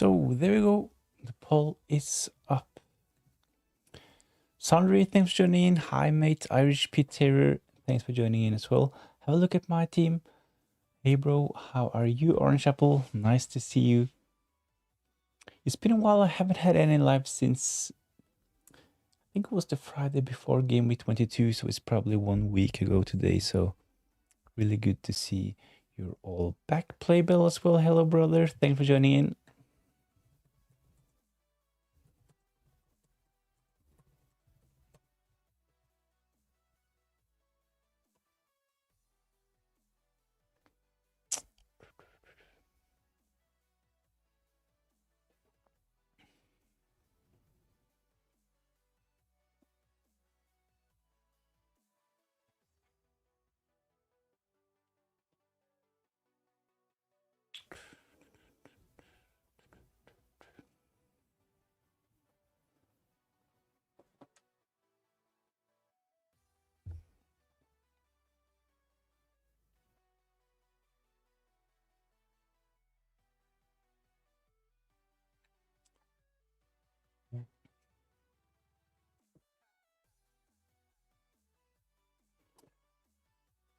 So there we go. The poll is up. Sandri, thanks for joining in. Hi, mate. Irish Pete Terror, thanks for joining in as well. Have a look at my team. Hey, bro. How are you, Orange Apple? Nice to see you. It's been a while. I haven't had any live since, I think it was the Friday before gameweek 22, so it's probably 1 week ago today. So really good to see you're all back. Playbill as well. Hello, brother. Thanks for joining in.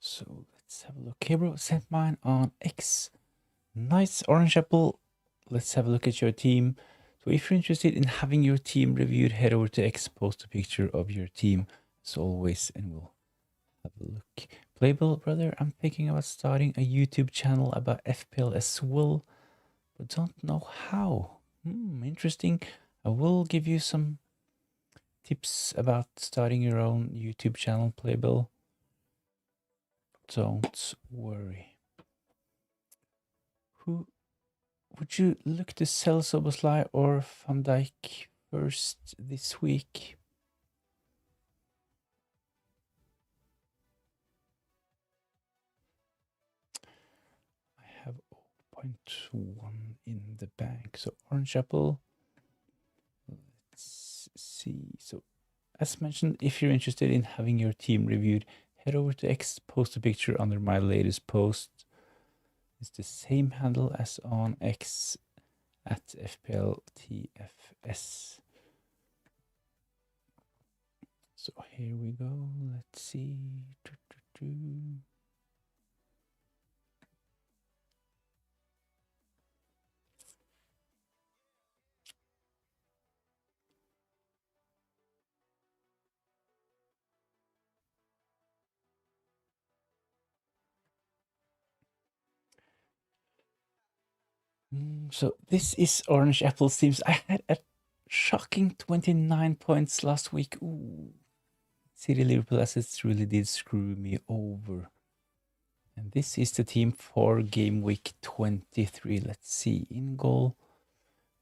So let's have a look. Okay, bro, sent mine on X. Nice, Orange Apple. Let's have a look at your team. So if you're interested in having your team reviewed, head over to X, post a picture of your team as always, and we'll have a look. Playbill, brother, I'm thinking about starting a YouTube channel about FPL as well, but don't know how. Interesting. I will give you some tips about starting your own YouTube channel, Playbill. Don't worry. Who would you look to sell, Szoboszlai or Van Dijk first this week? I have 0.1 in the bank. So Orange Apple. Let's see. So as mentioned, if you're interested in having your team reviewed, head over to X, post a picture under my latest post. It's the same handle as on X at fpltfs. So here we go. Let's see. So this is Orange Apple Teams. I had a shocking 29 points last week. Ooh. City Liverpool assets really did screw me over. And this is the team for game week 23. Let's see. In goal,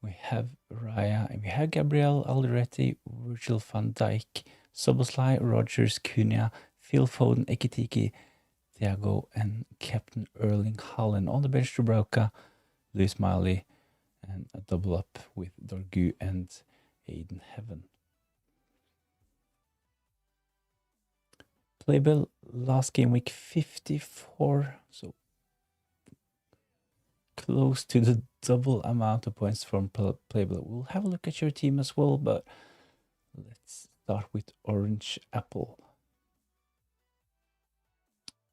we have Raya, and we have Gabriel, Alderete, Virgil van Dijk, Szoboszlai, Rogers, Cunha, Phil Foden, Ekitike, Thiago, and Captain Erling Haaland. On the bench, Dubravka, Lewis Miley, and a double up with Dorgu and Aiden Heaven. Playbill last game week 54, so close to the double amount of points from Playbill. We'll have a look at your team as well, but let's start with Orange Apple.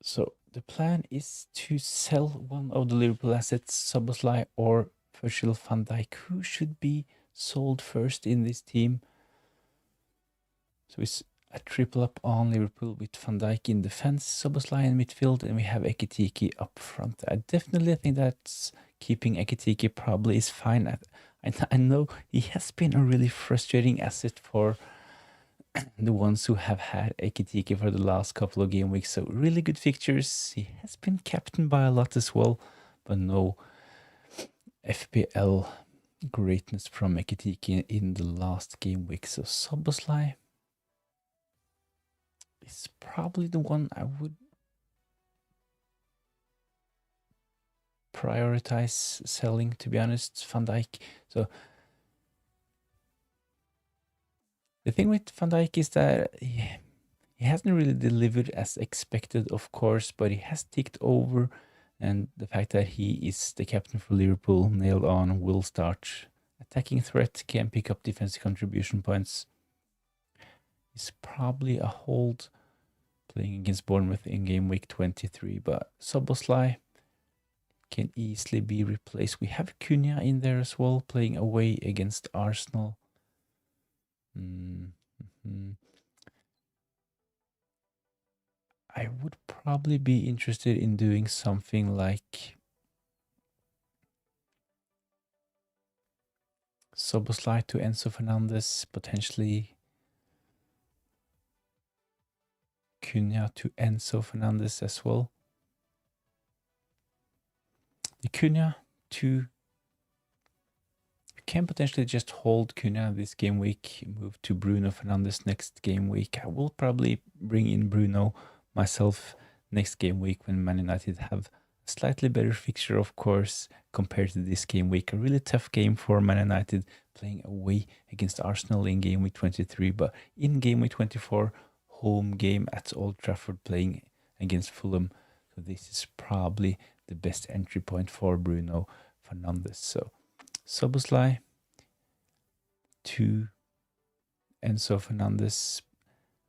So the plan is to sell one of the Liverpool assets, Szoboszlai or Virgil van Dijk. Who should be sold first in this team? So it's a triple up on Liverpool with Van Dijk in defense, Szoboszlai in midfield, and we have Ekitike up front. I definitely think that keeping Ekitike probably is fine. I know he has been a really frustrating asset for the ones who have had Ekitike for the last couple of game weeks. So really good fixtures. He has been captained by a lot as well, but no FPL greatness from Ekitike in the last game week. So Szoboszlai is probably the one I would prioritize selling, to be honest. Van Dijk. So the thing with Van Dijk is that he hasn't really delivered as expected, of course, but he has ticked over And the fact that he is the captain for Liverpool, nailed on, will start attacking threat, can pick up defensive contribution points. Is probably a hold playing against Bournemouth in game week 23, but Szoboszlai can easily be replaced. We have Cunha in there as well, playing away against Arsenal. I would probably be interested in doing something like Szoboszlai to Enzo Fernandez, potentially Cunha to Enzo Fernandez as well. The Cunha to, you can potentially just hold Cunha this game week, move to Bruno Fernandes next game week. I will probably bring in Bruno myself next game week when Man United have a slightly better fixture, of course, compared to this game week. A really tough game for Man United, playing away against Arsenal in game week 23, but in game week 24, home game at Old Trafford, playing against Fulham. So this is probably the best entry point for Bruno Fernandes. So Szoboszlai to Enzo Fernandez.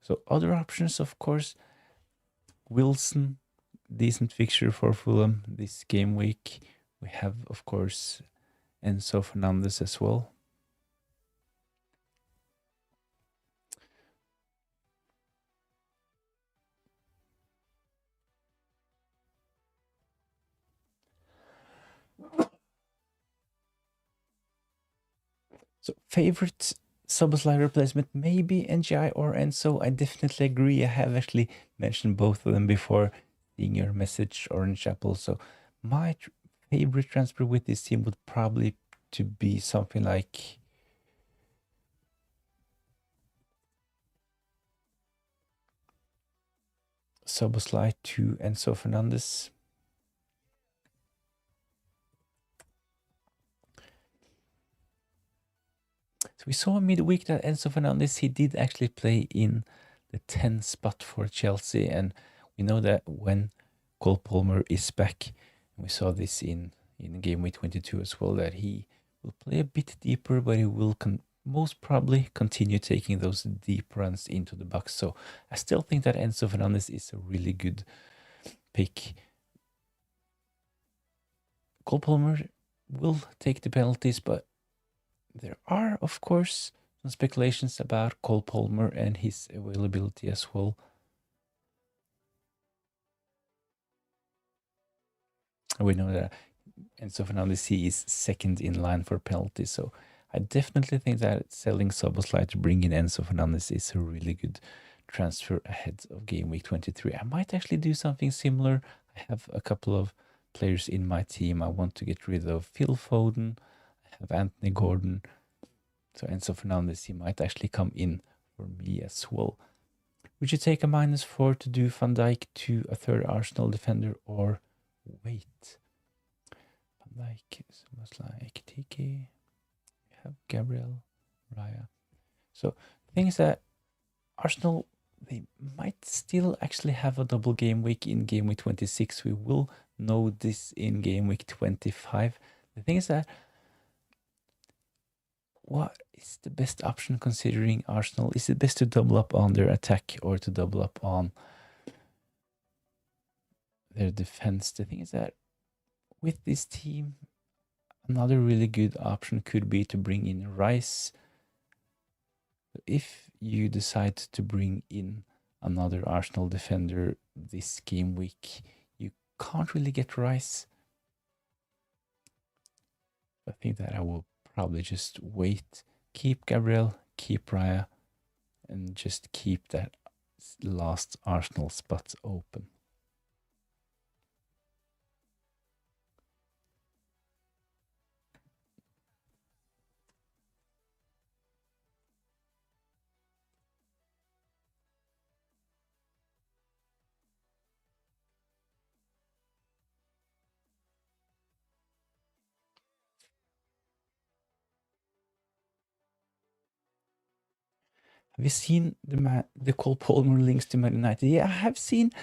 So other options, of course, Wilson, decent fixture for Fulham this game week. We have, of course, Enzo Fernandez as well. So favorite Szoboszlai replacement, maybe NGI or Enzo. I definitely agree. I have actually mentioned both of them before, seeing your message, Orange Apple. So my favorite transfer with this team would probably to be something like Szoboszlai to Enzo Fernandez. So we saw midweek that Enzo Fernandez, he did actually play in the 10 spot for Chelsea, and we know that when Cole Palmer is back, and we saw this in game week 22 as well, that he will play a bit deeper, but he will most probably continue taking those deep runs into the box. So I still think that Enzo Fernandez is a really good pick. Cole Palmer will take the penalties, but there are, of course, some speculations about Cole Palmer and his availability as well. We know that Enzo Fernandez is second in line for penalties, so I definitely think that selling Szoboszlai to bring in Enzo Fernandez is a really good transfer ahead of game week 23. I might actually do something similar. I have a couple of players in my team. I want to get rid of Phil Foden. I have Anthony Gordon. So Enzo Fernandez, he might actually come in for me as well. Would you take a -4 to do Van Dijk to a third Arsenal defender, or wait? Van Dijk, Szoboszlai, TK, we have Gabriel, Raya. So the thing is that Arsenal, they might still actually have a double game week in game week 26. We will know this in game week 25. The thing is that what is the best option considering Arsenal? Is it best to double up on their attack or to double up on their defense? The thing is that with this team, another really good option could be to bring in Rice. If you decide to bring in another Arsenal defender this game week, you can't really get Rice. I think that I will probably just wait, keep Gabriel, keep Raya, and just keep that last Arsenal spot open. Have you seen the Cole Palmer links to Man United? Yeah, I have seen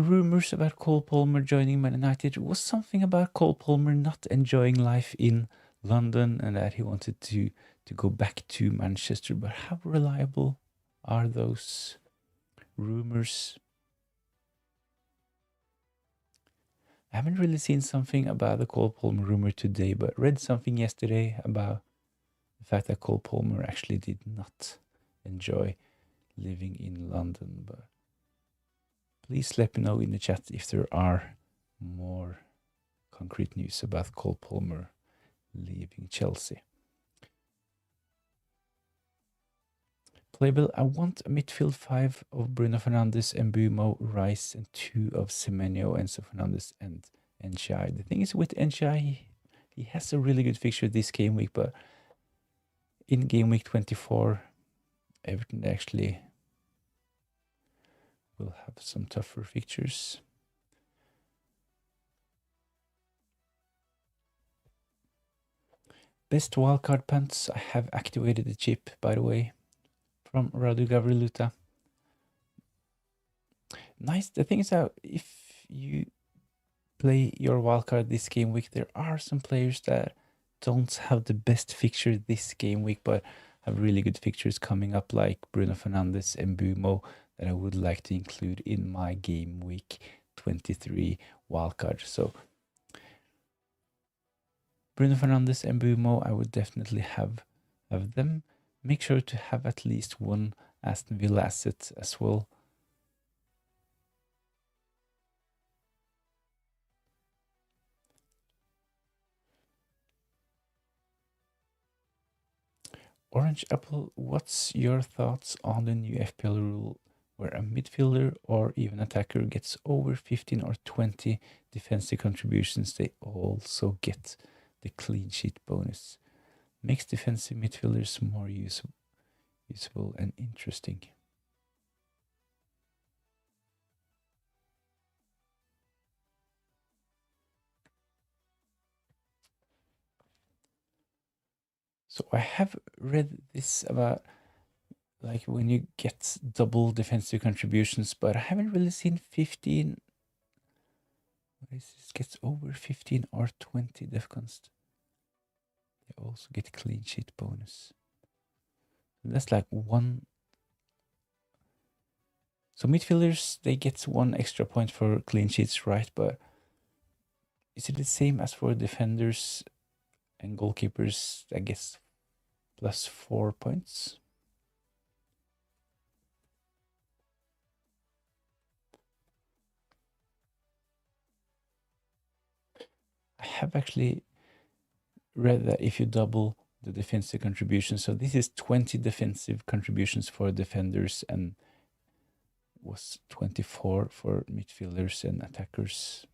The rumors about Cole Palmer joining Man United was something about Cole Palmer not enjoying life in London and that he wanted to go back to Manchester. But how reliable are those rumors? I haven't really seen something about the Cole Palmer rumor today, but read something yesterday about the fact that Cole Palmer actually did not enjoy living in London. But please let me know in the chat if there are more concrete news about Cole Palmer leaving Chelsea. Playable, I want a midfield 5 of Bruno Fernandes, Mbeumo, Rice, and 2 of Semenyo, Enzo Fernandes, and N'Chai. The thing is with N'Chai, he has a really good fixture this game week, but in game week 24, Everton actually will have some tougher fixtures. Best wildcard punts. I have activated the chip, by the way, from Radu Gavriluta. Nice. The thing is that if you play your wildcard this game week, there are some players that don't have the best fixture this game week, but have really good fixtures coming up, like Bruno Fernandes and Mbeumo, that I would like to include in my game week 23 wildcard. So Bruno Fernandes and Mbeumo, I would definitely have them. Make sure to have at least one Aston Villa asset as well. Orange Apple, what's your thoughts on the new FPL rule where a midfielder or even attacker gets over 15 or 20 defensive contributions? They also get the clean sheet bonus. Makes defensive midfielders more usable and interesting. So I have read this about like when you get double defensive contributions, but I haven't really seen 15. What is this? Gets over 15 or 20 def const. They also get clean sheet bonus. That's like one. So midfielders, they get 1 extra point for clean sheets, right? But is it the same as for defenders and goalkeepers? I guess plus 4 points. I have actually read that if you double the defensive contributions, so this is 20 defensive contributions for defenders and was 24 for midfielders and attackers.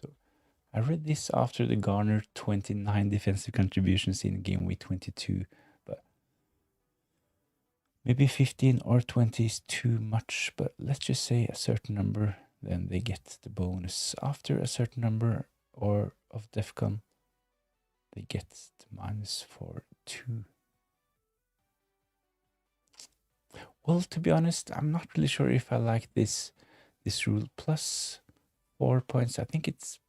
So I read this after the Garner 29 defensive contributions in game week 22, but maybe 15 or 20 is too much, but let's just say a certain number, then they get the bonus. After a certain number or of defcon, they get the minus for 2. Well, to be honest, I'm not really sure if I like this rule. Plus 4 points, I think it's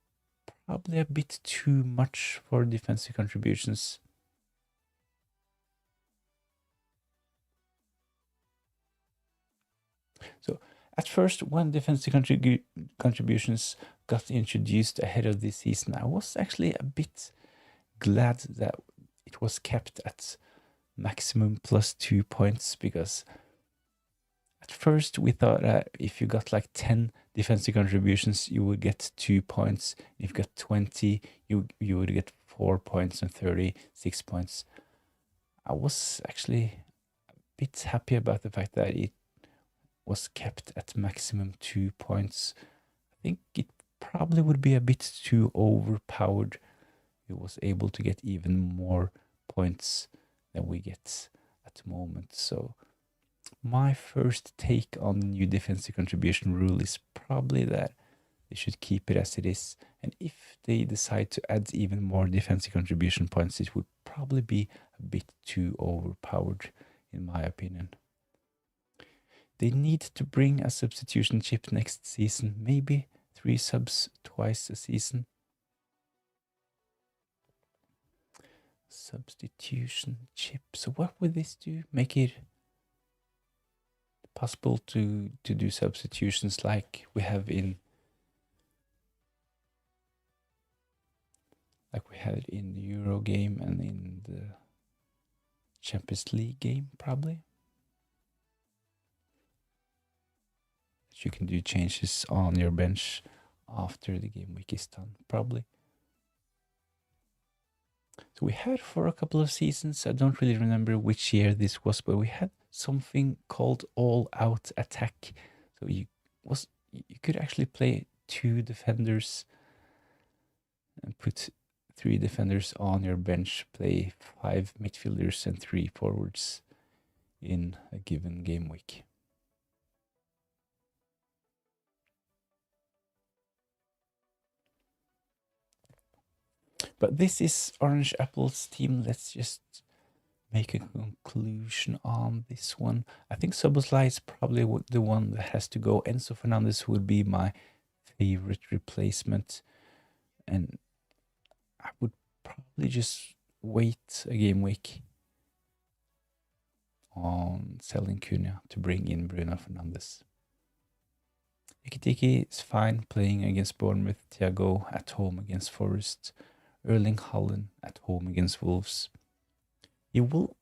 probably a bit too much for defensive contributions. So at first, when defensive contributions got introduced ahead of this season, I was actually a bit glad that it was kept at maximum plus 2 points, because at first we thought that if you got like 10 defensive contributions, you would get 2 points. If you got 20, you would get 4 points, and 30, 6 points. I was actually a bit happy about the fact that it was kept at maximum 2 points. I think it probably would be a bit too overpowered. It was able to get even more points than we get at the moment. So my first take on the new defensive contribution rule is probably that they should keep it as it is. And if they decide to add even more defensive contribution points, it would probably be a bit too overpowered, in my opinion. They need to bring a substitution chip next season. Maybe 3 subs twice a season. Substitution chip. So what would this do? Make it possible to do substitutions like we have in it in the Euro game and in the Champions League game, probably. You can do changes on your bench after the game week is done, probably. So we had for a couple of seasons, I don't really remember which year this was, but we had something called all-out attack. So you could actually play 2 defenders and put 3 defenders on your bench, play 5 midfielders and 3 forwards in a given game week. But this is Orange Apple's team. Let's just make a conclusion on this one. I think Szoboszlai is probably the one that has to go. Enzo Fernandez would be my favorite replacement. And I would probably just wait a game week on selling Cunha to bring in Bruno Fernandes. Ekitike is fine playing against Bournemouth. Thiago at home against Forest. Erling Haaland at home against Wolves. He will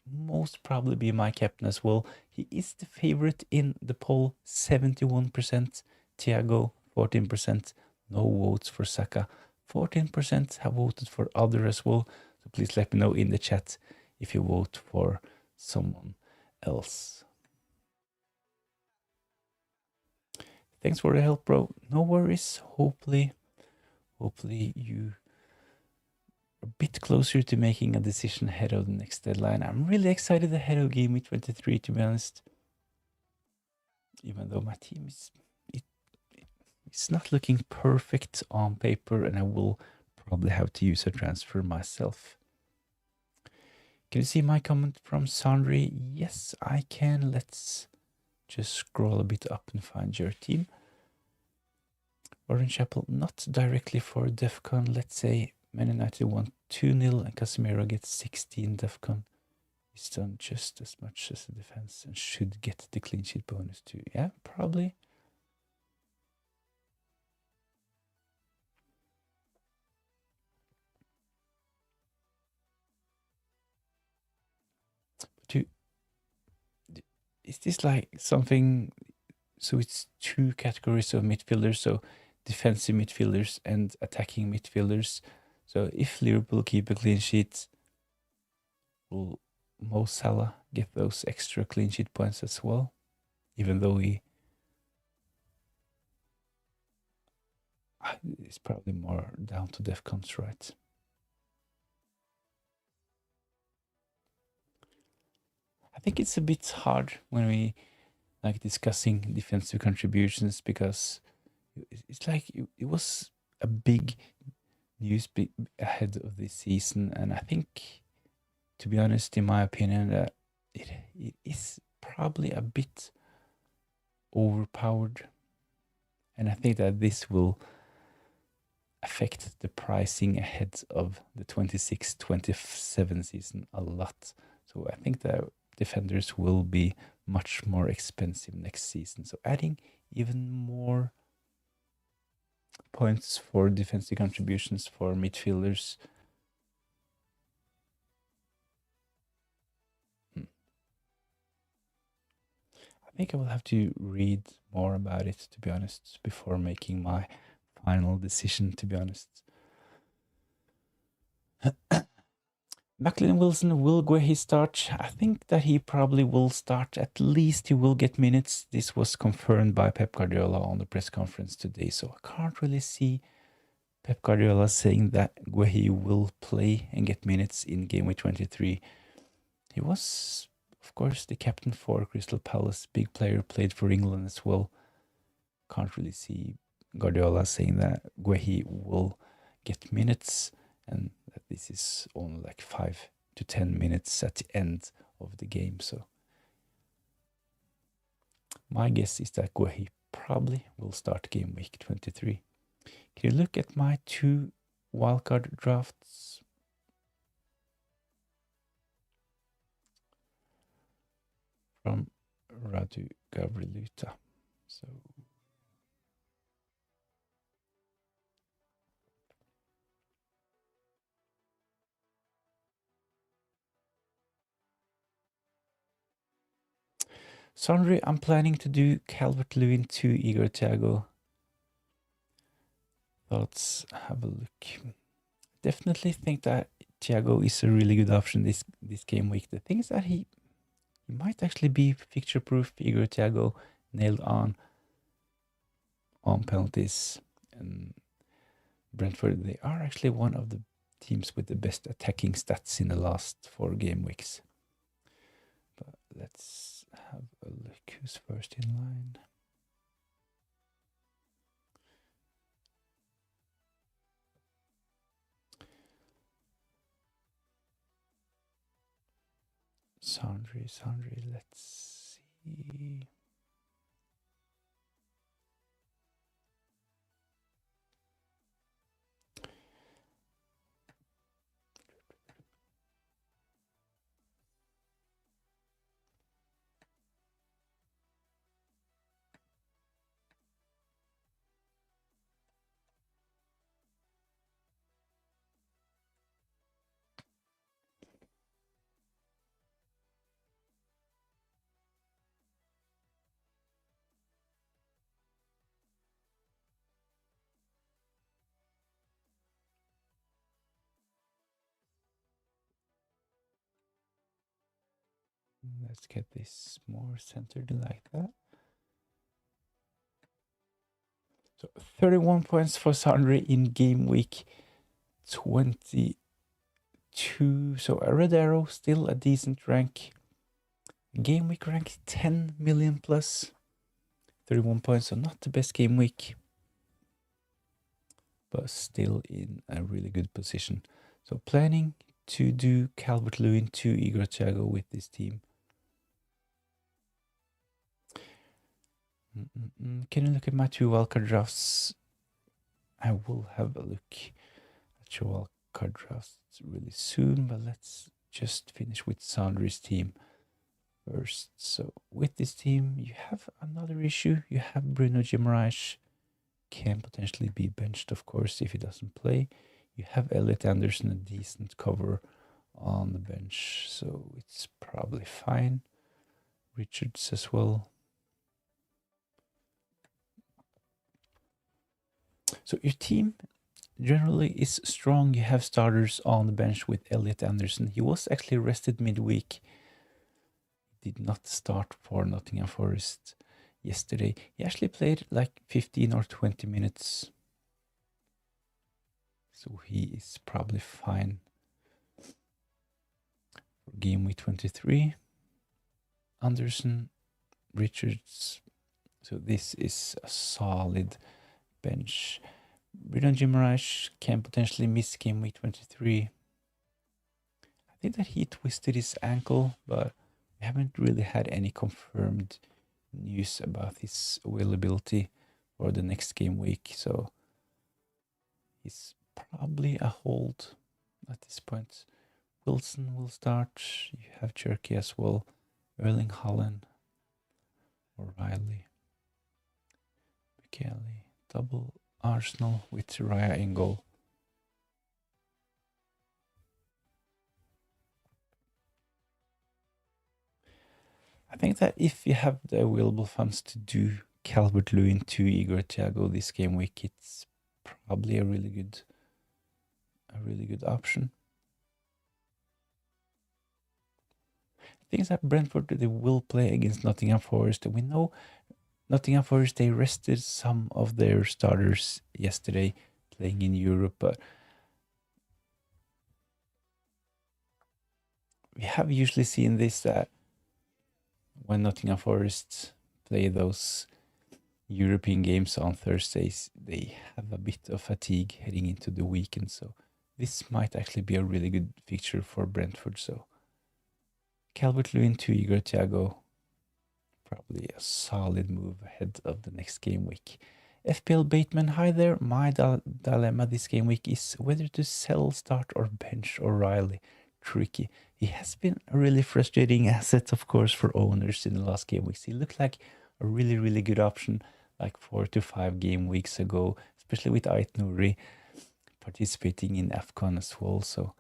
most probably be my captain as well. He is the favorite in the poll, 71%. Thiago, 14%. No votes for Saka. 14% have voted for other as well. So please let me know in the chat if you vote for someone else. Thanks for the help, bro. No worries. Hopefully you are a bit closer to making a decision ahead of the next deadline. I'm really excited ahead of GW23, to be honest. Even though my team is it's not looking perfect on paper, and I will probably have to use a transfer myself. Can you see my comment from Sandri? Yes, I can. Let's just scroll a bit up and find your team. Orange Apple, not directly for Defcon. Let's say Man United won 2-0 and Casemiro gets 16 Defcon. He's done just as much as the defense and should get the clean sheet bonus too. Yeah, probably. Is this like something? So it's 2 categories of midfielders, so defensive midfielders and attacking midfielders. So if Liverpool keep a clean sheet, will Mo Salah get those extra clean sheet points as well? Even though it's probably more down to Defcons, right? I think it's a bit hard when we like discussing defensive contributions, because it's like it was a big news ahead of this season, and I think, to be honest, in my opinion, that it is probably a bit overpowered, and I think that this will affect the pricing ahead of the 26-27 season a lot. So I think that defenders will be much more expensive next season. So adding even more points for defensive contributions for midfielders. I think I will have to read more about it, to be honest, before making my final decision, to be honest. Macklin Wilson, will Guehi start? I think that he probably will start. At least he will get minutes. This was confirmed by Pep Guardiola on the press conference today, so I can't really see Pep Guardiola saying that Guehi will play and get minutes in game week 23. He was, of course, the captain for Crystal Palace, big player, played for England as well. Can't really see Guardiola saying that Guehi will get minutes, and that this is only like 5 to 10 minutes at the end of the game. So My guess is that he probably will start game week 23. Can you look at my 2 wildcard drafts? From Radu Gavriluta. So Sandri, I'm planning to do Calvert-Lewin 2 Igor Thiago. Let's have a look. Definitely think that Thiago is a really good option this game week. The thing is that he might actually be fixture proof. Igor Thiago nailed on penalties, and Brentford, they are actually one of the teams with the best attacking stats in the last 4 game weeks. But let's have a look who's first in line. Sandri, let's see. Let's get this more centered like that. So 31 points for Sandri in game week 22. So a red arrow, still a decent rank. Game week rank 10 million plus. 31 points, so not the best game week, but still in a really good position. So planning to do Calvert-Lewin to Igor Thiago with this team. Can you look at my 2 wildcard drafts? I will have a look at your wildcard drafts really soon, but let's just finish with Sandri's team first. So with this team, you have another issue. You have Bruno Guimaraes, can potentially be benched, of course, if he doesn't play. You have Elliot Anderson, a decent cover on the bench, so it's probably fine. Richards as well. So your team generally is strong. You have starters on the bench with Elliot Anderson. He was actually rested midweek. He did not start for Nottingham Forest yesterday. He actually played like 15 or 20 minutes. So he is probably fine for game week 23. Anderson, Richards. So this is a solid bench. Bruno Guimaraes can potentially miss game week 23. I think that he twisted his ankle, but we haven't really had any confirmed news about his availability for the next game week. So he's probably a hold at this point. Wilson will start. You have Cherky as well. Erling Haaland, O'Reilly, Kelly, double Arsenal with Raya in goal. I think that if you have the available funds to do Calvert-Lewin to Igor Thiago this game week, it's probably a really good option. The thing is that Brentford, they will play against Nottingham Forest. We know Nottingham Forest, they rested some of their starters yesterday playing in Europe, but we have usually seen this, that when Nottingham Forest play those European games on Thursdays, they have a bit of fatigue heading into the weekend. So this might actually be a really good fixture for Brentford. So Calvert-Lewin to Igor Thiago, Probably a solid move ahead of the next game week. FPL Bateman, hi there. My dilemma this game week is whether to sell, start, or bench O'Reilly. Tricky. He has been a really frustrating asset, of course, for owners in the last game weeks. He looked like a really, really good option like 4 to 5 game weeks ago, especially with Ait Nouri participating in AFCON as well. So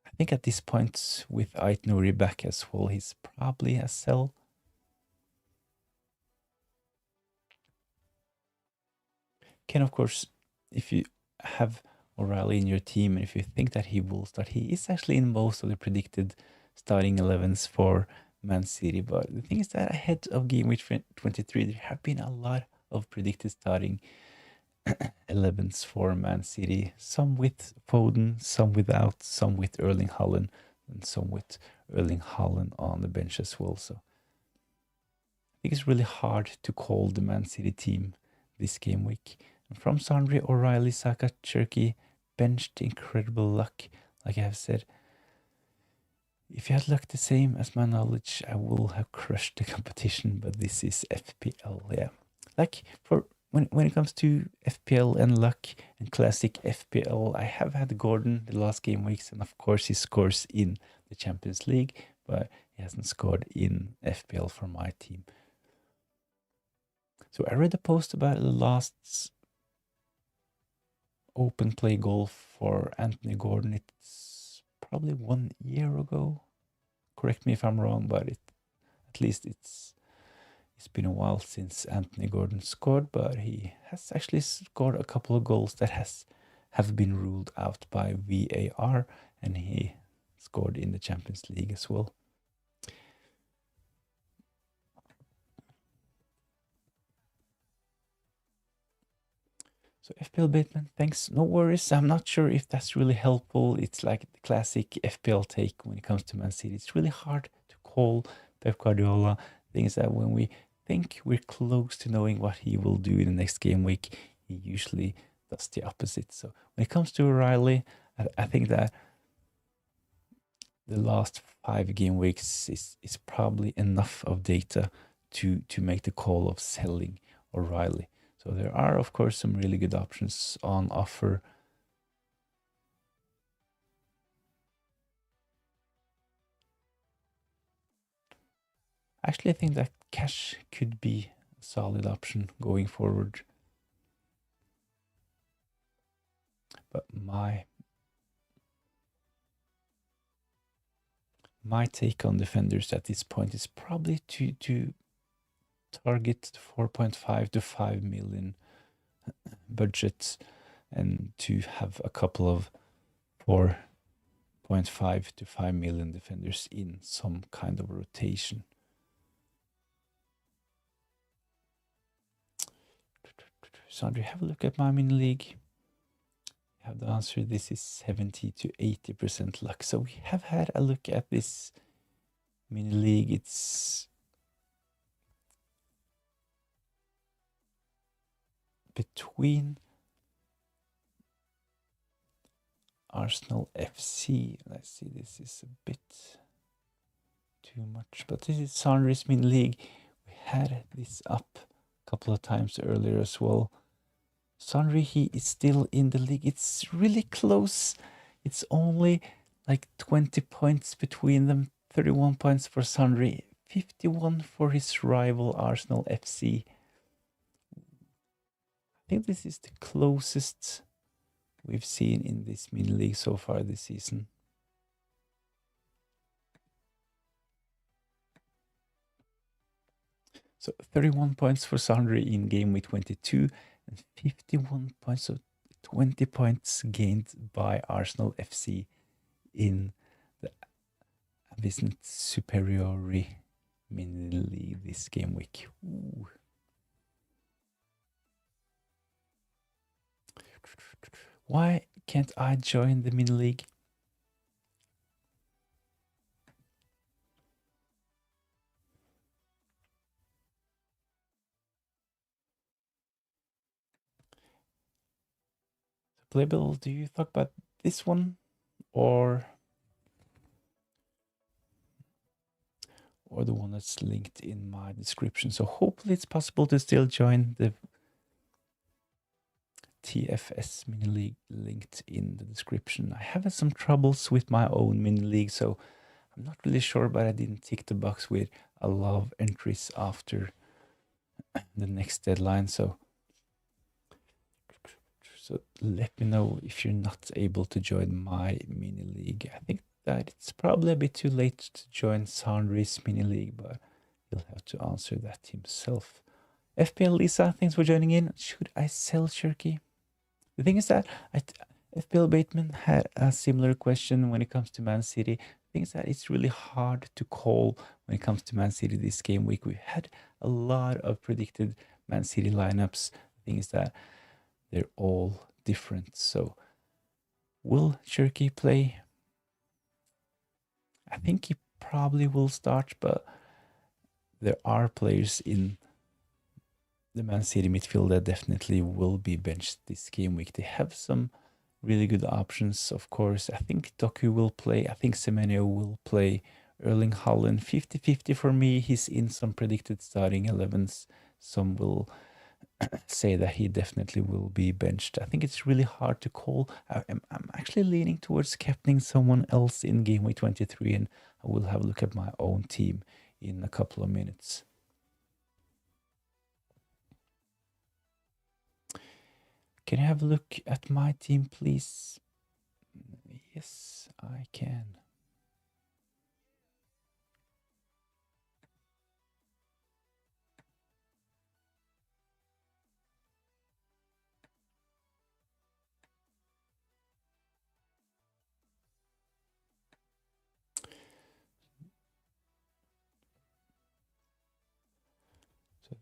I think at this point, with Ait Nouri back as well, he's probably a sell. Can, of course, if you have O'Reilly in your team and if you think that he will start, he is actually in most of the predicted starting 11s for Man City. But the thing is that ahead of game week 23, there have been a lot of predicted starting 11s for Man City. Some with Foden, some without, some with Erling Haaland, and some with Erling Haaland on the bench as well. So I think it's really hard to call the Man City team this game week. And from Sandri, O'Reilly, Saka, Cherky, benched, incredible luck. Like I have said, if you had luck the same as my knowledge, I will have crushed the competition, but this is FPL, yeah. Like for when it comes to FPL and luck and classic FPL, I have had Gordon the last game weeks, and of course he scores in the Champions League, but he hasn't scored in FPL for my team. So I read a post about the last open play goal for Anthony Gordon. It's probably 1 year ago. Correct me if I'm wrong, but at least it's been a while since Anthony Gordon scored, but he has actually scored a couple of goals that have been ruled out by VAR, and he scored in the Champions League as well. So FPL Bateman, thanks. No worries. I'm not sure if that's really helpful. It's like the classic FPL take when it comes to Man City. It's really hard to call Pep Guardiola. Things that when we think we're close to knowing what he will do in the next game week, he usually does the opposite. So when it comes to O'Reilly, I think that the last 5 game weeks is probably enough of data to make the call of selling O'Reilly. So there are, of course, some really good options on offer. Actually, I think that cash could be a solid option going forward. But my take on defenders at this point is probably to target the 4.5 to 5 million budget and to have a couple of 4.5 to 5 million defenders in some kind of rotation. Sandri, have a look at my mini league. You have the answer. This is 70 to 80% luck. So we have had a look at this mini league. It's between Arsenal FC. Let's see, this is a bit too much, but this is Sandri's mini league. We had this up a couple of times earlier as well. Sandri, he is still in the league. It's really close. It's only like 20 points between them. 31 points for Sandri, 51 for his rival Arsenal FC. I think this is the closest we've seen in this mini league so far this season. So 31 points for Sandri in game week 22 and 51 points, so 20 points gained by Arsenal FC in the Avicent Superiori mini league this game week. Ooh. Why can't I join the mini league? Playable, do you talk about this one or or the one that's linked in my description. So hopefully it's possible to still join the TFS mini league linked in the description. I have some troubles with my own mini league, so I'm not really sure, but I didn't tick the box with a lot of entries after the next deadline. So let me know if you're not able to join my mini league. I think that it's probably a bit too late to join Sandri's mini league, but he'll have to answer that himself. FPL Lisa, thanks for joining in. Should I sell Shirky? The thing is that FPL Bateman had a similar question when it comes to Man City. The thing is that it's really hard to call when it comes to Man City this game week. We had a lot of predicted Man City lineups. The thing is that they're all different. So will Shirky play? I think he probably will start, but there are players in the Man City midfield that definitely will be benched this game week. They have some really good options, of course. I think Doku will play. I think Semenyo will play. Erling Haaland, 50-50 for me. He's in some predicted starting 11s. Some will say that he definitely will be benched. I think it's really hard to call. I'm actually leaning towards captaining someone else in game week 23, and I will have a look at my own team in a couple of minutes. Can I have a look at my team, please? Yes, I can. So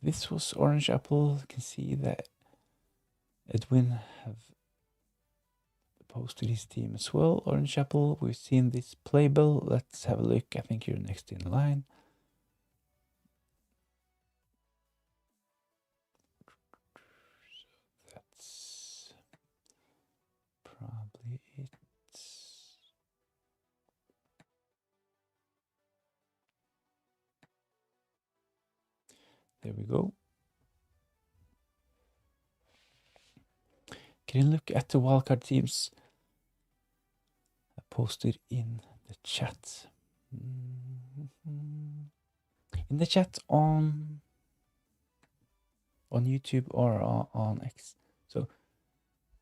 this was Orange Apple. You can see that Edwin have posted his team as well. Orange Apple, we've seen this playbill. Let's have a look. I think you're next in line. So that's probably it. There we go. Can you look at the wildcard teams I posted in the chat? In the chat on YouTube or on X. So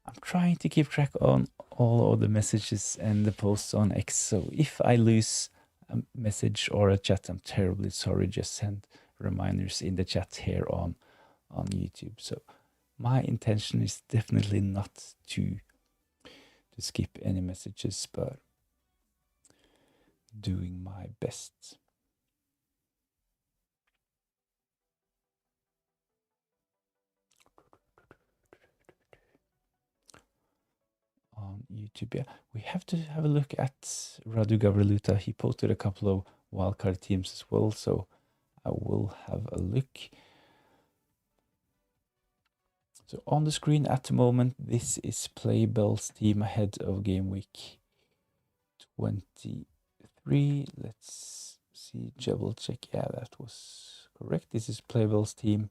I'm trying to keep track on all of the messages and the posts on X. So if I lose a message or a chat, I'm terribly sorry. Just send reminders in the chat here on YouTube. So my intention is definitely not to skip any messages, but doing my best. On YouTube, yeah, we have to have a look at Radu Gavriluta. He posted a couple of wildcard teams as well, so I will have a look. So on the screen at the moment, this is Playbell's team ahead of game week 23. Let's see, double check. Yeah, that was correct. This is Playbell's team.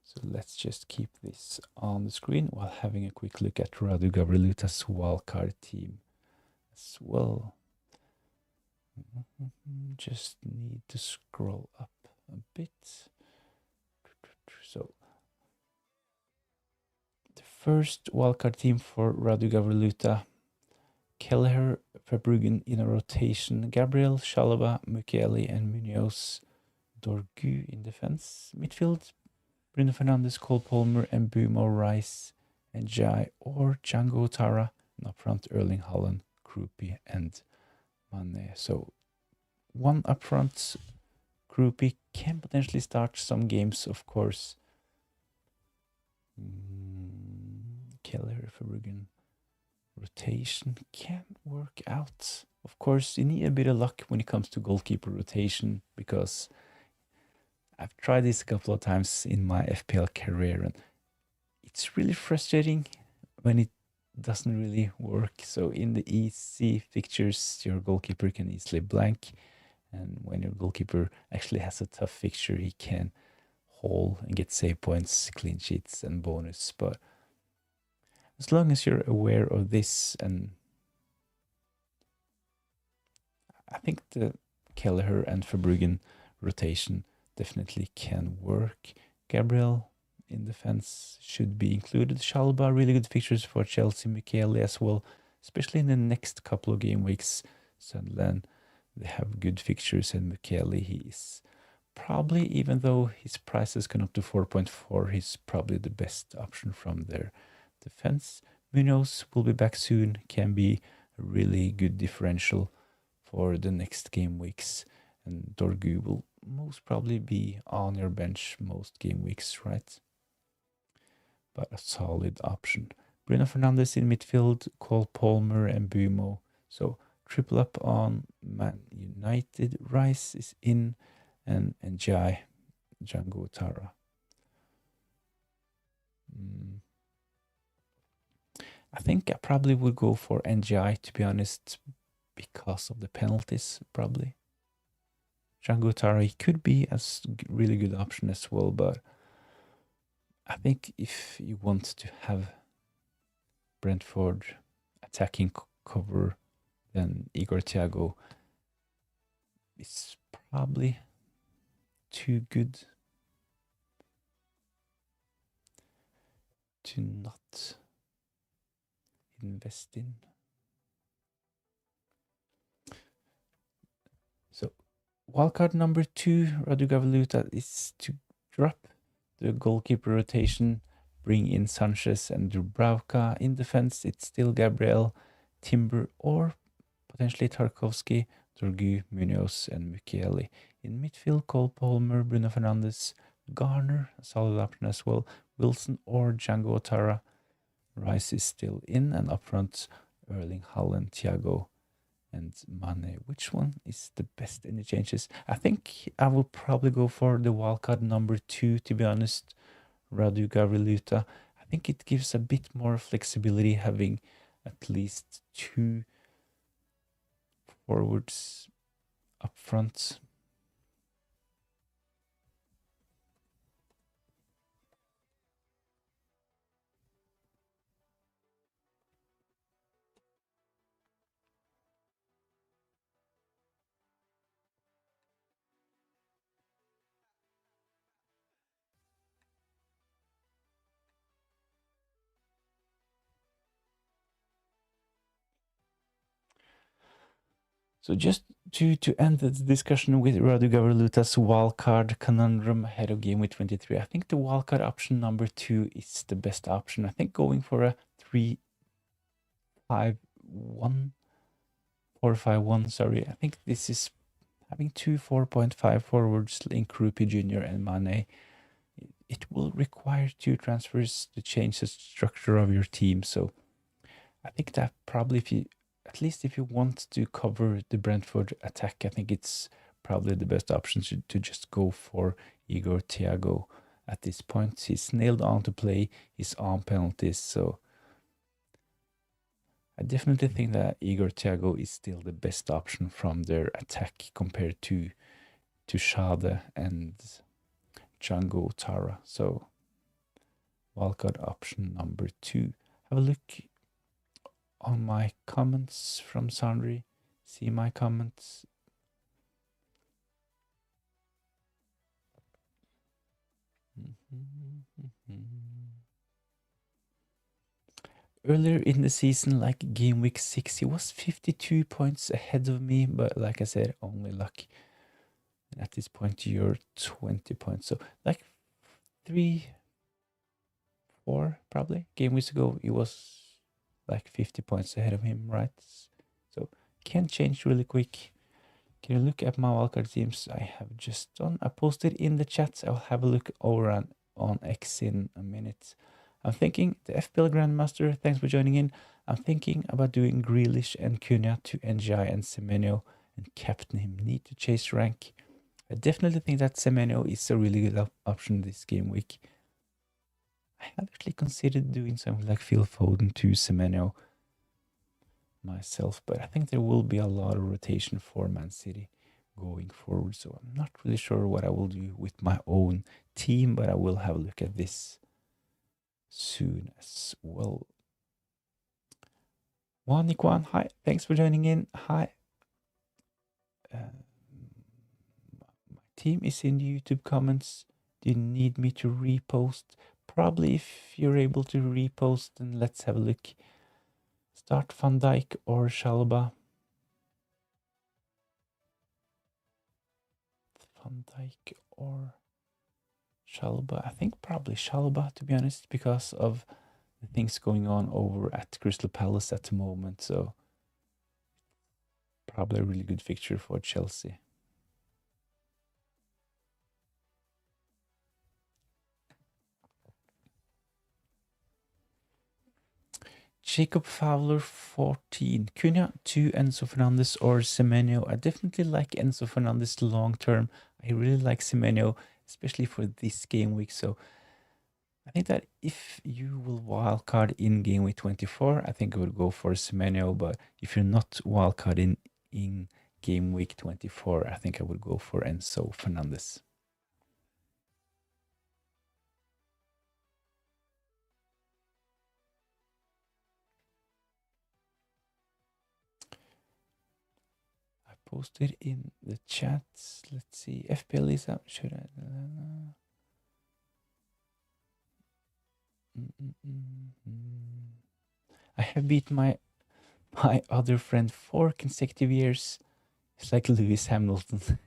So let's just keep this on the screen while having a quick look at Radu Gavriluta's wildcard team as well. Just need to scroll up a bit. So the first wildcard team for Radu Gavriluta: Kelleher, Verbruggen in a rotation, Gabriel, Chalobah, Mukiele, and Munoz, Dorgu in defense. Midfield: Bruno Fernandes, Cole Palmer, and Bumo, Rice, and Jai or Django Tara. And up front, Erling Haaland, Krupi, and Mane. So one up front, Krupi can potentially start some games, of course. Keller, Verbruggen, rotation can work out. Of course, you need a bit of luck when it comes to goalkeeper rotation, because I've tried this a couple of times in my FPL career, and it's really frustrating when it doesn't really work. So in the easy fixtures, your goalkeeper can easily blank, and when your goalkeeper actually has a tough fixture, he can haul and get save points, clean sheets, and bonus. But as long as you're aware of this, and I think the Kelleher and Verbruggen rotation definitely can work. Gabriel in defense should be included. Shalba, really good fixtures for Chelsea. Michele as well, especially in the next couple of game weeks. Sunderland, they have good fixtures, and Michele, he is probably, even though his price has gone up to 4.4, he's probably the best option from their defense. Munoz will be back soon, can be a really good differential for the next game weeks, and Dorgu will most probably be on your bench most game weeks, right? But a solid option. Bruno Fernandes in midfield, Cole Palmer and Bumo. So triple up on Man United. Rice is in, and Njai, Django Tara. I think I probably would go for NGI, to be honest, because of the penalties, probably. Django Tara could be a really good option as well, but I think if you want to have Brentford attacking cover, then Igor Thiago is probably too good to not invest in. So wildcard number 2, Radu Gaviluta, is to drop the goalkeeper rotation, bring in Sanchez and Dubravka. In defense, it's still Gabriel, Timber, or potentially Tarkovsky, Dorgu, Munoz, and Michele. In midfield, Cole Palmer, Bruno Fernandes, Garner, a solid option as well, Wilson or Django Otara. Rice is still in, and up front, Erling Haaland, Thiago, and Mane. Which one is the best? Any changes? I think I will probably go for the wildcard number 2, to be honest. Radu Gaviluta. I think it gives a bit more flexibility having at least 2 forwards up front. So just to end the discussion with Radu Gavriluta's wildcard conundrum ahead of game week 23, I think the wildcard option number 2 is the best option. I think going for a 3-5-1, 4-5-1, sorry. I think this is having 2 4.5 forwards, Link, Rupi Jr. and Mane. It will require 2 transfers to change the structure of your team. So I think that probably at least if you want to cover the Brentford attack, I think it's probably the best option to just go for Igor Thiago at this point. He's nailed on to play, he's on penalties, so I definitely think that Igor Thiago is still the best option from their attack compared to Schade and Django Tara. So wildcard option number 2. Have a look on my comments from Sandri. See my comments. Earlier in the season, like game week 6, he was 52 points ahead of me, but like I said, only luck. And at this point, you're 20 points. So like 3, 4 probably game weeks ago, he was like 50 points ahead of him, right? So can change really quick. Can you look at my wildcard teams I have just done? I posted in the chat. I'll have a look over on X in a minute. I'm thinking the FPL Grandmaster, thanks for joining in. I'm thinking about doing Grealish and Cunha to NGI and Semenyo and captain him. Need to chase rank. I definitely think that Semenyo is a really good option this game week. I have actually considered doing something like Phil Foden to Semenyo myself, but I think there will be a lot of rotation for Man City going forward, so I'm not really sure what I will do with my own team, but I will have a look at this soon as well. Nikwan, hi, thanks for joining in. Hi. My team is in the YouTube comments. Do you need me to repost? Probably. If you're able to repost, then let's have a look. Start Van Dijk or Shalba. Van Dijk or Shalba. I think probably Shalba, to be honest, because of the things going on over at Crystal Palace at the moment. So probably a really good fixture for Chelsea. Jacob Fowler 14. Cunha 2, Enzo Fernandez or Semenyo. I definitely like Enzo Fernandez long term. I really like Semenyo, especially for this game week. So I think that if you will wildcard in game week 24, I think I would go for Semenyo. But if you're not wildcard in game week 24, I think I would go for Enzo Fernandez. Posted in the chat. Let's see. FPL is up. Should I have beat my other friend 4 consecutive years. It's like Lewis Hamilton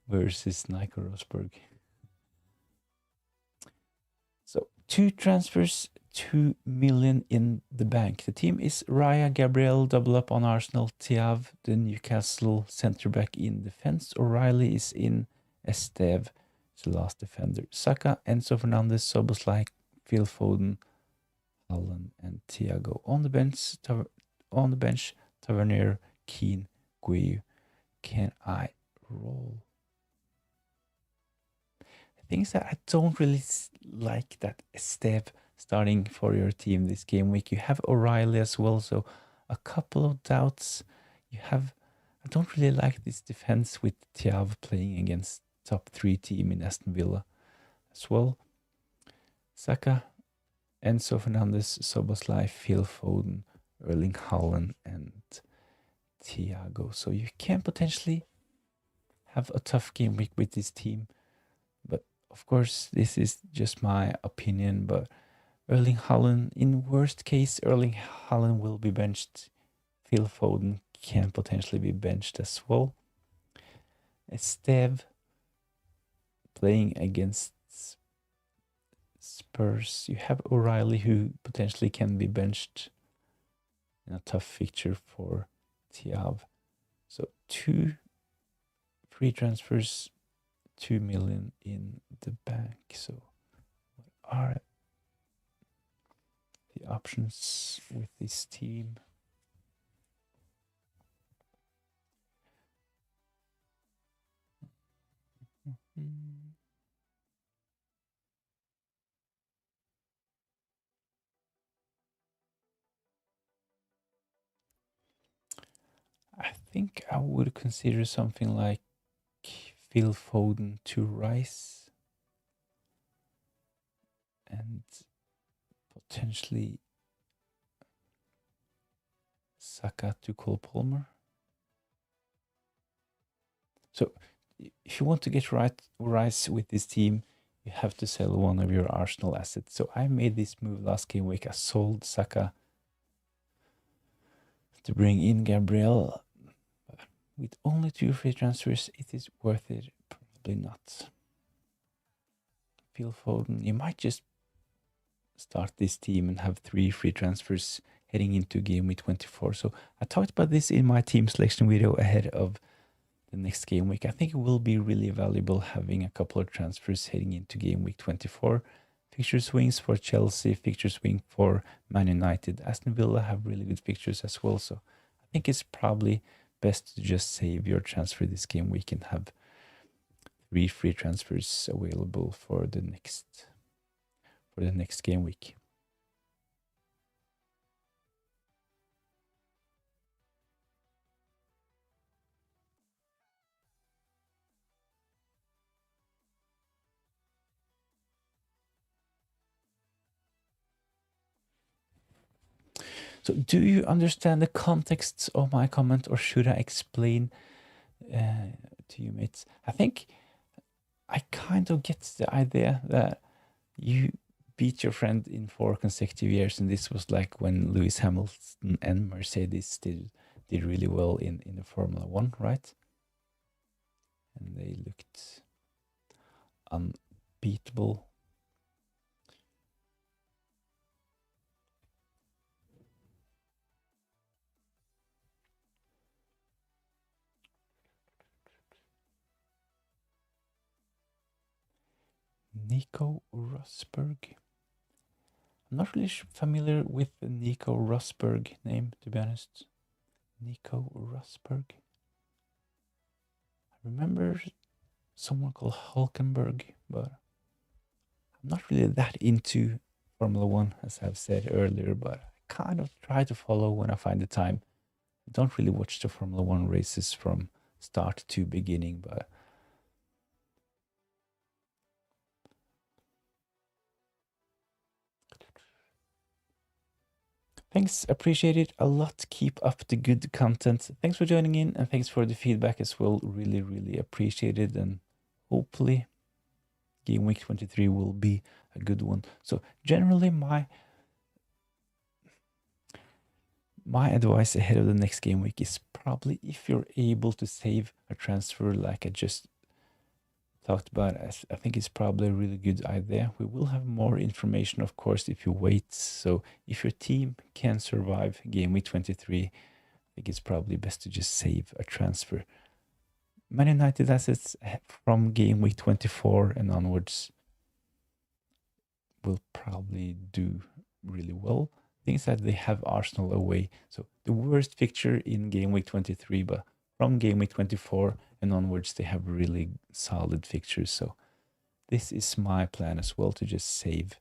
versus Nico Rosberg. So 2 transfers, 2 million in the bank. The team is Raya, Gabriel, double up on Arsenal, Tiav, the Newcastle centre back in defense. O'Reilly is in Esteve, the last defender. Saka, Enzo Fernandez, Szoboszlai, Phil Foden, Allen, and Thiago. On the bench, Tavernier, Keane, Guiu. Can I roll? Things that I don't really like that Esteve starting for your team this game week. You have O'Reilly as well, so a couple of doubts. I don't really like this defense with Thiav playing against top 3 team in Aston Villa as well. Saka, Enzo Fernandez, Szoboszlai, Phil Foden, Erling Haaland, and Thiago. So you can potentially have a tough game week with this team. But of course, this is just my opinion. But Erling Haaland, in worst case, Erling Haaland will be benched. Phil Foden can potentially be benched as well. Esteve playing against Spurs. You have O'Reilly, who potentially can be benched in a tough fixture for Thiav. So 2 free transfers, 2 million in the bank. So what are the options with this team? I think I would consider something like Phil Foden to Rice and potentially Saka to Cole Palmer. So if you want to get Rice with this team, you have to sell one of your Arsenal assets. So I made this move last game week. I sold Saka to bring in Gabriel. With only 2 free transfers, it is worth it. Probably not. Phil Foden, you might just start this team and have 3 free transfers heading into game week 24. So I talked about this in my team selection video ahead of the next game week. I think it will be really valuable having a couple of transfers heading into game week 24. Fixture swings for Chelsea, fixture swing for Man United. Aston Villa have really good fixtures as well. So I think it's probably best to just save your transfer this game week and have 3 free transfers available for the next game week. So do you understand the context of my comment, or should I explain to you, mates? I think I kind of get the idea that you beat your friend in 4 consecutive years, and this was like when Lewis Hamilton and Mercedes did really well in the Formula 1, right? And they looked unbeatable. Nico Rosberg. I'm not really familiar with the Nico Rosberg name, to be honest. Nico Rosberg. I remember someone called Hulkenberg, but I'm not really that into Formula 1, as I've said earlier, but I kind of try to follow when I find the time. I don't really watch the Formula 1 races from start to beginning, but thanks, appreciate it a lot. Keep up the good content. Thanks for joining in, and thanks for the feedback as well. Really, really appreciate it, and hopefully game week 23 will be a good one. So generally my advice ahead of the next game week is probably, if you're able to save a transfer like I just talked about, I think it's probably a really good idea. We will have more information, of course, if you wait. So if your team can survive game week 23, I think it's probably best to just save a transfer. Man United assets from game week 24 and onwards will probably do really well. Things that they have Arsenal away. So the worst fixture in game week 23, but from game week 24 and onwards, they have really solid fixtures. So this is my plan as well, to just save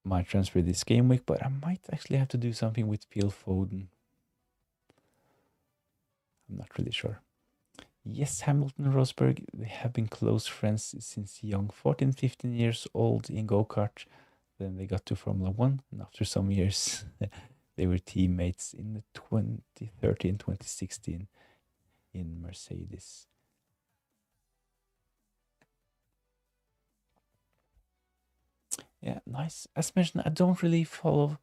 my transfer this game week, but I might actually have to do something with Phil Foden. I'm not really sure. Yes, Hamilton and Rosberg, they have been close friends since young, 14, 15 years old in go-kart. Then they got to Formula 1, and after some years, they were teammates in the 2013, 2016 in Mercedes. Yeah, nice. As mentioned, I don't really follow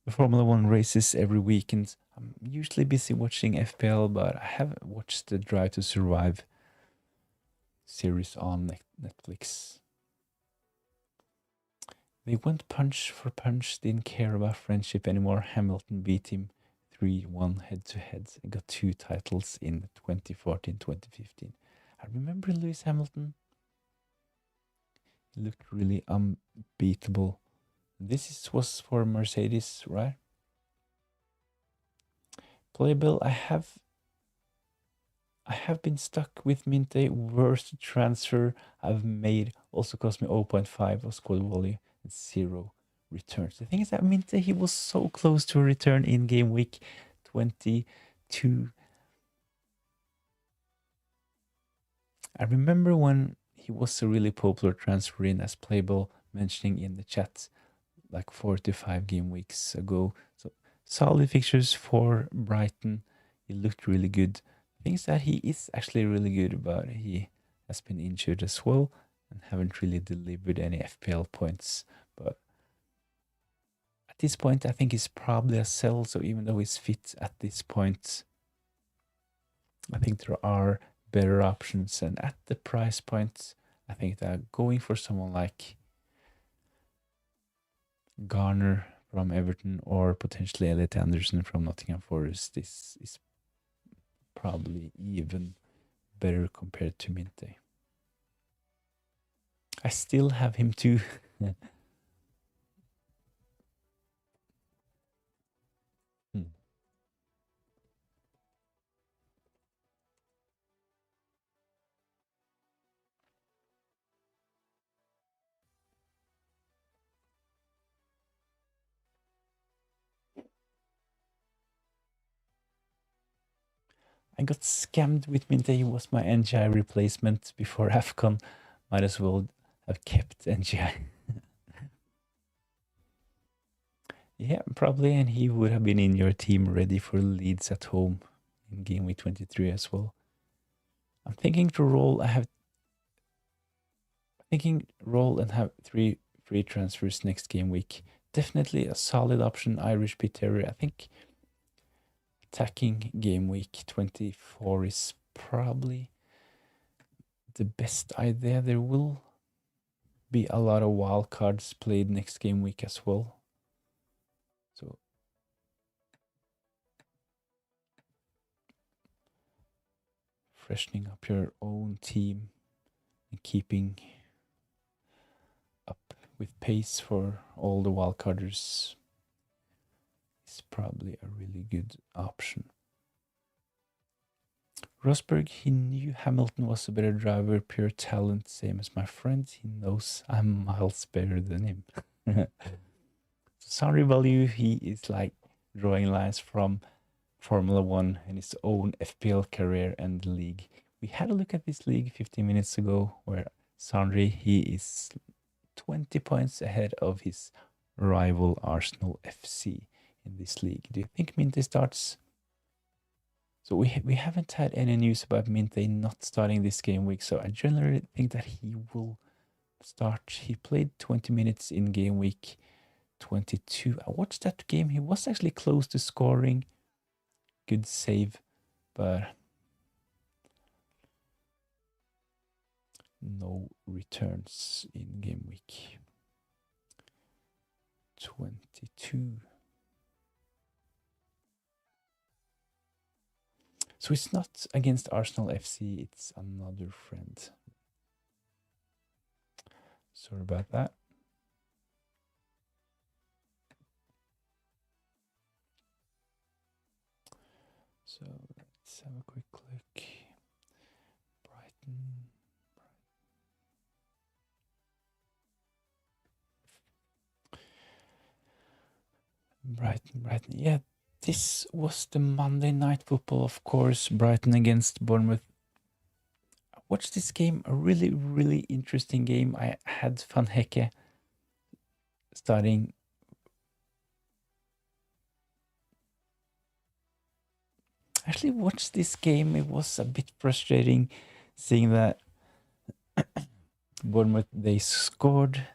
the Formula 1 races every weekend. I'm usually busy watching FPL, but I have watched the Drive to Survive series on Netflix. They went punch for punch, didn't care about friendship anymore. Hamilton beat him 3-1 head-to-head and got 2 titles in 2014, 2015. I remember Lewis Hamilton. He looked really unbeatable. This was for Mercedes, right? Playable, I have been stuck with Minte. Worst transfer I've made. Also cost me 0.5 of squad value and 0 returns. The thing is that Minte, he was so close to a return in game week 22. I remember when he was a really popular transfer in, as Playable mentioning in the chat, like 4 to 5 game weeks ago. So solid fixtures for Brighton. He looked really good. Things that he is actually really good, but he has been injured as well and haven't really delivered any FPL points. But at this point, I think he's probably a sell. So even though he's fit at this point, I think there are better options. And at the price point, I think that going for someone like Garner from Everton or potentially Elliot Anderson from Nottingham Forest, this is probably even better compared to Minte. I still have him too. I got scammed with Minte. He was my NGI replacement before AFCON. Might as well have kept NGI. Yeah, probably, and he would have been in your team ready for Leeds at home in game week 23 as well. I'm thinking to roll. Thinking roll and have 3 free transfers next game week. Definitely a solid option, Irish Pit Terrier. I think attacking game week 24 is probably the best idea. There will be a lot of wildcards played next game week as well. So freshening up your own team and keeping up with pace for all the wildcarders is probably a really good option. Rosberg, he knew Hamilton was a better driver, pure talent, same as my friend. He knows I'm miles better than him. Sorry, value, he is like drawing lines from Formula 1 and his own FPL career and the league. We had a look at this league 15 minutes ago where Sandri, he is 20 points ahead of his rival Arsenal FC in this league. Do you think Minte starts? So we haven't had any news about Minte not starting this game week, so I generally think that he will start. He played 20 minutes in game week 22. I watched that game. He was actually close to scoring. Good save, but no returns in game week 22. So it's not against Arsenal FC, it's another friend. Sorry about that. So let's have a quick look. Brighton. Yeah, this was the Monday Night Football, of course. Brighton against Bournemouth. I watched this game, a really, really interesting game. I had Van Hecke starting. I actually watched this game. It was a bit frustrating seeing that Bournemouth, they scored.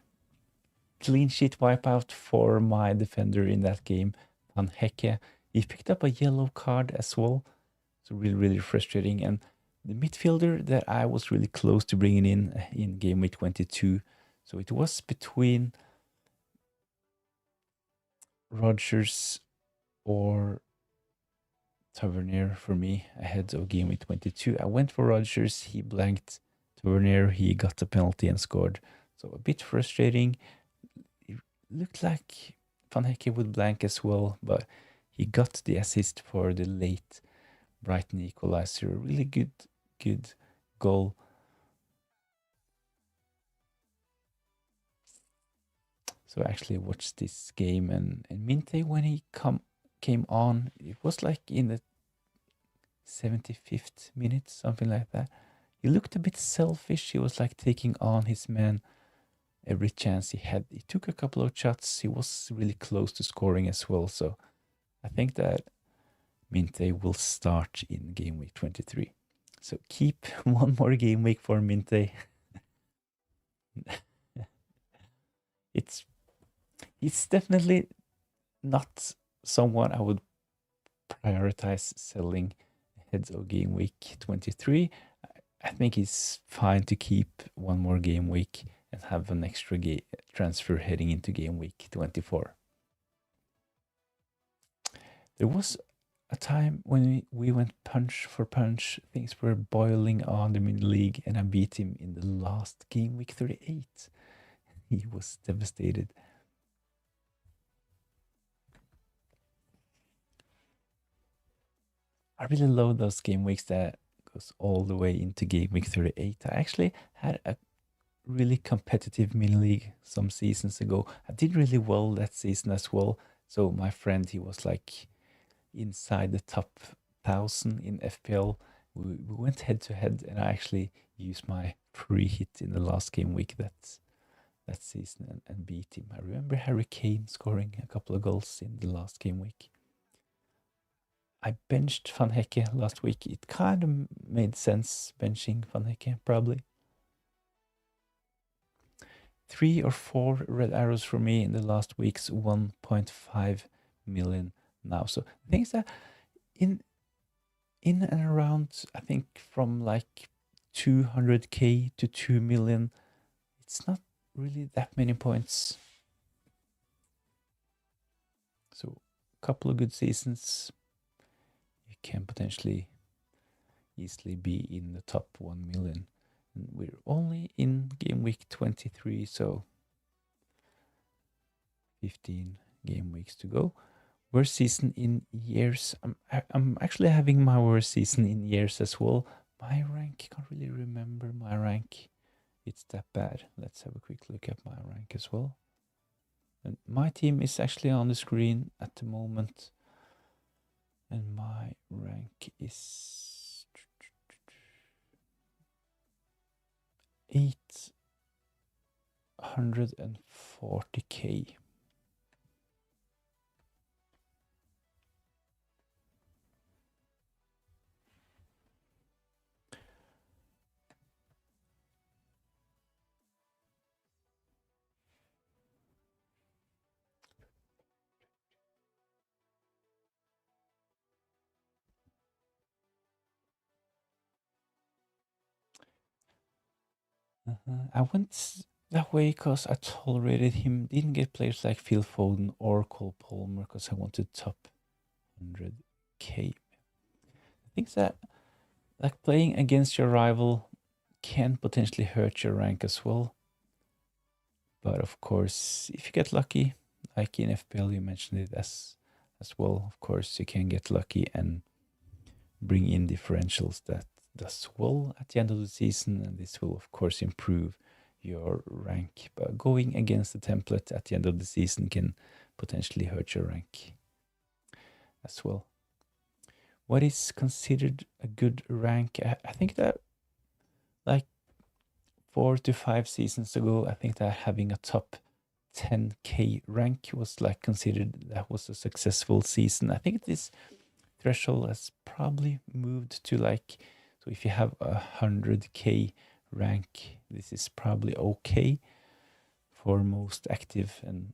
Clean sheet wipeout for my defender in that game, Van Hecke. He picked up a yellow card as well. So really, really frustrating. And the midfielder that I was really close to bringing in game week 22. So it was between Rodgers or Tavernier for me ahead of game week 22. I went for Rodgers. He blanked Tavernier. He got a penalty and scored. So a bit frustrating. It looked like Van Hecke would blank as well, but he got the assist for the late Brighton equalizer. Really good goal. So I actually watched this game, and Minte, when he came on, it was like in the 75th minute, something like that. He looked a bit selfish. He was like taking on his man every chance he had. He took a couple of shots. He was really close to scoring as well. So I think that Minte will start in game week 23. So keep one more game week for Minte. It's definitely not someone I would prioritize selling ahead of game week 23. I think it's fine to keep one more game week and have an extra transfer heading into game week 24. There was a time when we went punch for punch. Things were boiling on the mid league, and I beat him in the last game week 38. He was devastated. I really love those game weeks that goes all the way into game week 38. I actually had a really competitive mini league some seasons ago. I did really well that season as well. So my friend, he was like inside the top 1,000 in FPL. We went head to head, and I actually used my free hit in the last game week that season and beat him. I remember Harry Kane scoring a couple of goals in the last game week. I benched Van Hecke last week. It kind of made sense benching Van Hecke, probably. 3 or 4 red arrows for me in the last week's 1.5 million now. So things that in and around, I think from like 200k to 2 million, it's not really that many points. So a couple of good seasons, you can potentially easily be in the top 1 million. And we're only in game week 23, so 15 game weeks to go. Worst season in years. I'm actually having my worst season in years as well. My rank, can't really remember my rank. It's that bad. Let's have a quick look at my rank as well. And my team is actually on the screen at the moment. And my rank is 840k. I went that way because I tolerated him. Didn't get players like Phil Foden or Cole Palmer because I wanted top 100k. I think that like playing against your rival can potentially hurt your rank as well. But of course, if you get lucky, like in FPL, you mentioned it as well. Of course, you can get lucky and bring in differentials that does well at the end of the season, and this will of course improve your rank. But going against the template at the end of the season can potentially hurt your rank as well. What is considered a good rank? I think that like 4 to 5 seasons ago, I think that having a top 10k rank was like considered that was a successful season. I think this threshold has probably moved to like, so if you have 100k rank, this is probably okay for most active and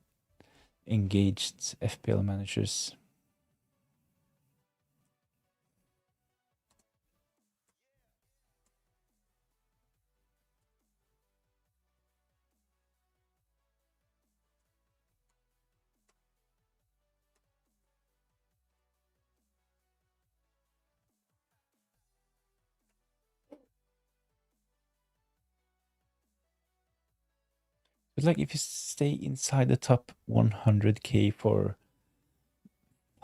engaged FPL managers. But like if you stay inside the top 100k for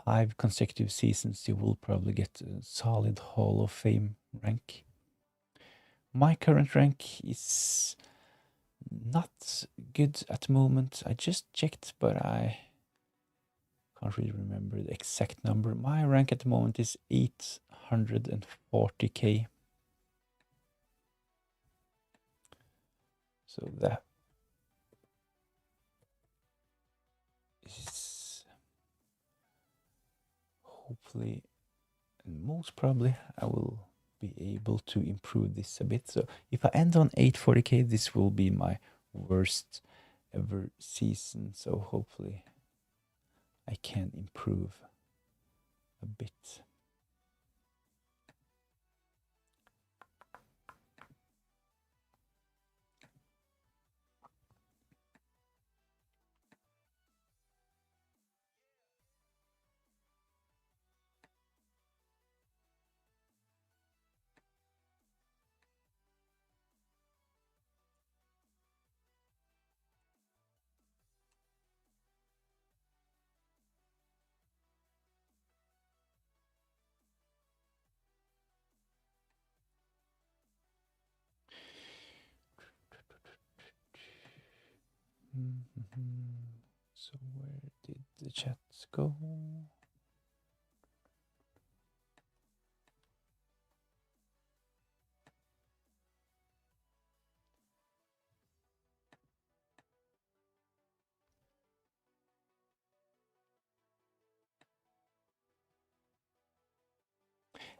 5 consecutive seasons, you will probably get a solid Hall of Fame rank. My current rank is not good at the moment. I just checked, but I can't really remember the exact number. My rank at the moment is 840k. So that is hopefully, and most probably, I will be able to improve this a bit. So if I end on 840k, this will be my worst ever season. So hopefully I can improve a bit. So where did the chats go?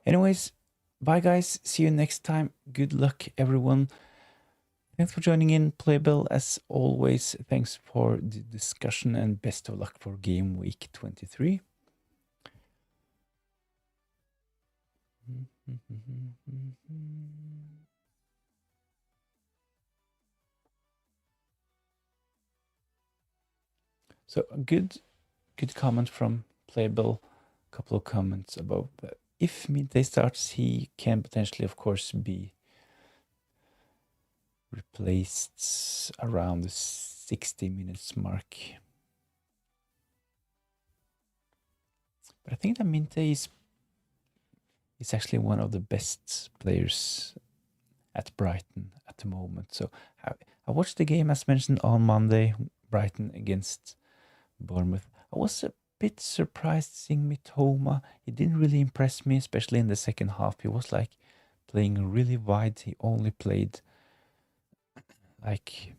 Anyways, bye guys. See you next time. Good luck, everyone. Thanks for joining in, Playbill. As always, thanks for the discussion and best of luck for game week 23. So a good comment from Playbill. A couple of comments about that. If midday starts, he can potentially, of course, be replaced around the 60 minutes mark. But I think that Minte is actually one of the best players at Brighton at the moment. So I watched the game, as mentioned, on Monday, Brighton against Bournemouth. I was a bit surprised seeing Mitoma. He didn't really impress me, especially in the second half. He was like playing really wide. He only played like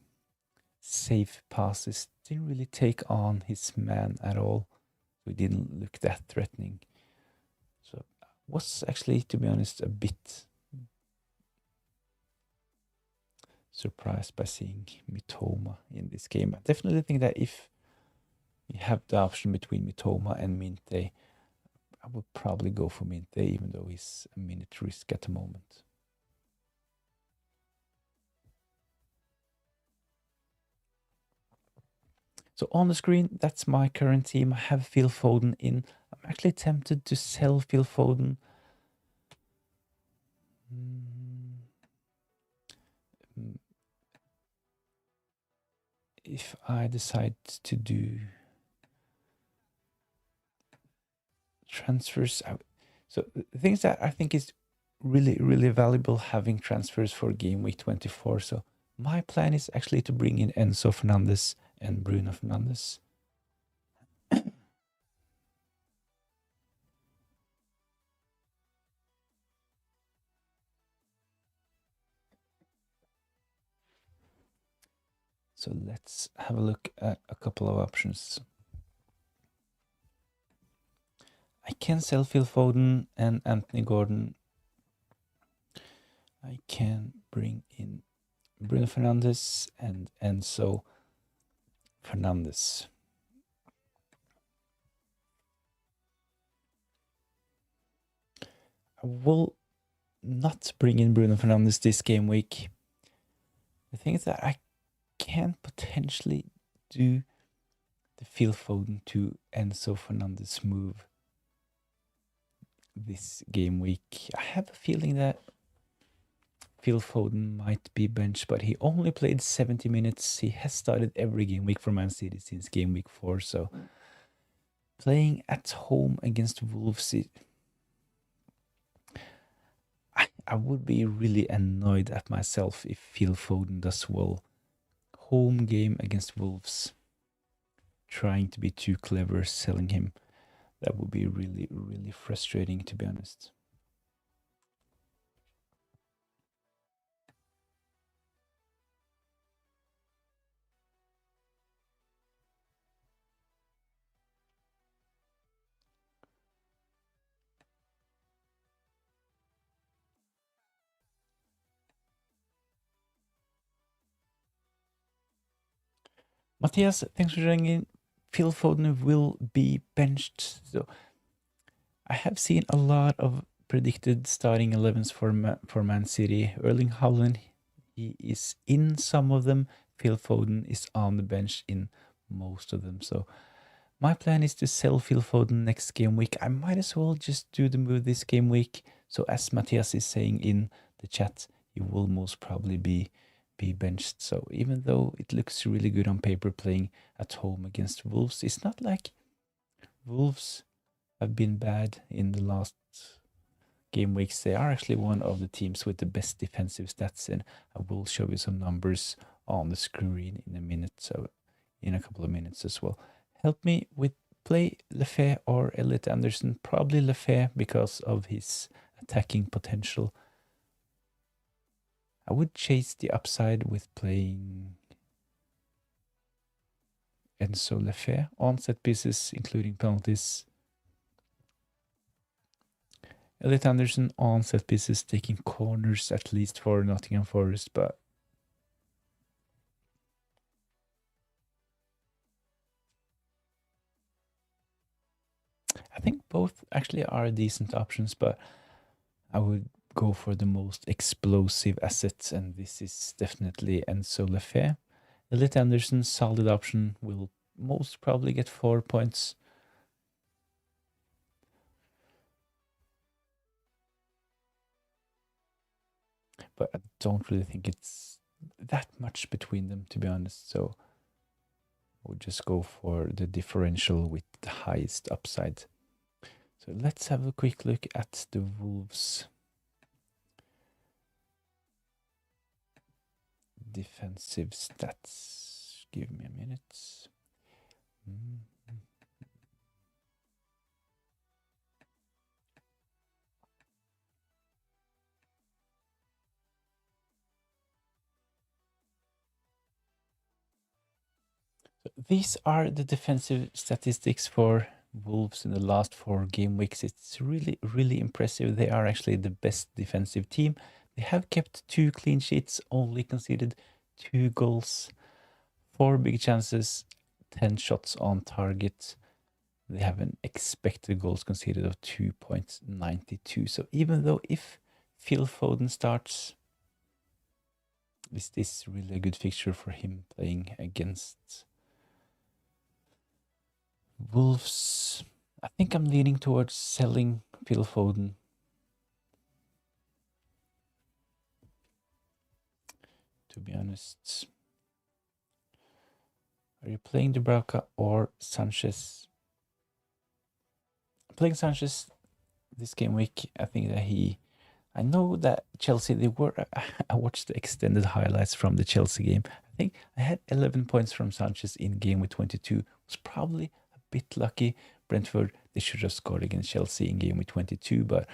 safe passes. Didn't really take on his man at all. We didn't look that threatening. So I was actually, to be honest, a bit surprised by seeing Mitoma in this game. I definitely think that if you have the option between Mitoma and Minte, I would probably go for Minte, even though he's a minute risk at the moment. So on the screen, that's my current team. I have Phil Foden in. I'm actually tempted to sell Phil Foden. If I decide to do transfers, so the things that I think is really, really valuable having transfers for game week 24. So my plan is actually to bring in Enzo Fernandez and Bruno Fernandes. So let's have a look at a couple of options. I can sell Phil Foden and Anthony Gordon. I can bring in Bruno Fernandes and Enzo Fernandes. I will not bring in Bruno Fernandes this game week. The thing is that I can potentially do the Phil Foden to Enzo Fernandes move this game week. I have a feeling that Phil Foden might be benched, but he only played 70 minutes. He has started every game week for Man City since game week 4. So playing at home against Wolves, I would be really annoyed at myself if Phil Foden does well. Home game against Wolves, trying to be too clever, selling him. That would be really, really frustrating, to be honest. Matthias, thanks for joining in. Phil Foden will be benched. So I have seen a lot of predicted starting 11s for Man City. Erling Haaland, he is in some of them. Phil Foden is on the bench in most of them. So my plan is to sell Phil Foden next game week. I might as well just do the move this game week. So as Matthias is saying in the chat, he will most probably be benched. So even though it looks really good on paper playing at home against Wolves, it's not like Wolves have been bad in the last game weeks. They are actually one of the teams with the best defensive stats, and I will show you some numbers on the screen in a minute, so in a couple of minutes as well. Help me with play Lefebvre or Elliot Anderson. Probably Lefebvre because of his attacking potential. I would chase the upside with playing Enzo Lefebvre on set pieces, including penalties. Elliot Anderson on set pieces, taking corners at least for Nottingham Forest, but I think both actually are decent options, but I would go for the most explosive assets, and this is definitely Enzo Lefebvre. Elliot Anderson, solid option, will most probably get 4 points. But I don't really think it's that much between them, to be honest. So we'll just go for the differential with the highest upside. So let's have a quick look at the Wolves' defensive stats. Give me a minute. So these are the defensive statistics for Wolves in the last 4 game weeks. It's really, really impressive. They are actually the best defensive team. They have kept 2 clean sheets, only conceded 2 goals, 4 big chances, 10 shots on target. They have an expected goals conceded of 2.92. So even though if Phil Foden starts, is this really a good fixture for him playing against Wolves? I think I'm leaning towards selling Phil Foden. To be honest. Are you playing Dubravka or Sanchez? Playing Sanchez this game week, I think that I know that Chelsea, I watched the extended highlights from the Chelsea game. I think I had 11 points from Sanchez in game with 22. Was probably a bit lucky. Brentford, they should have scored against Chelsea in game with 22, but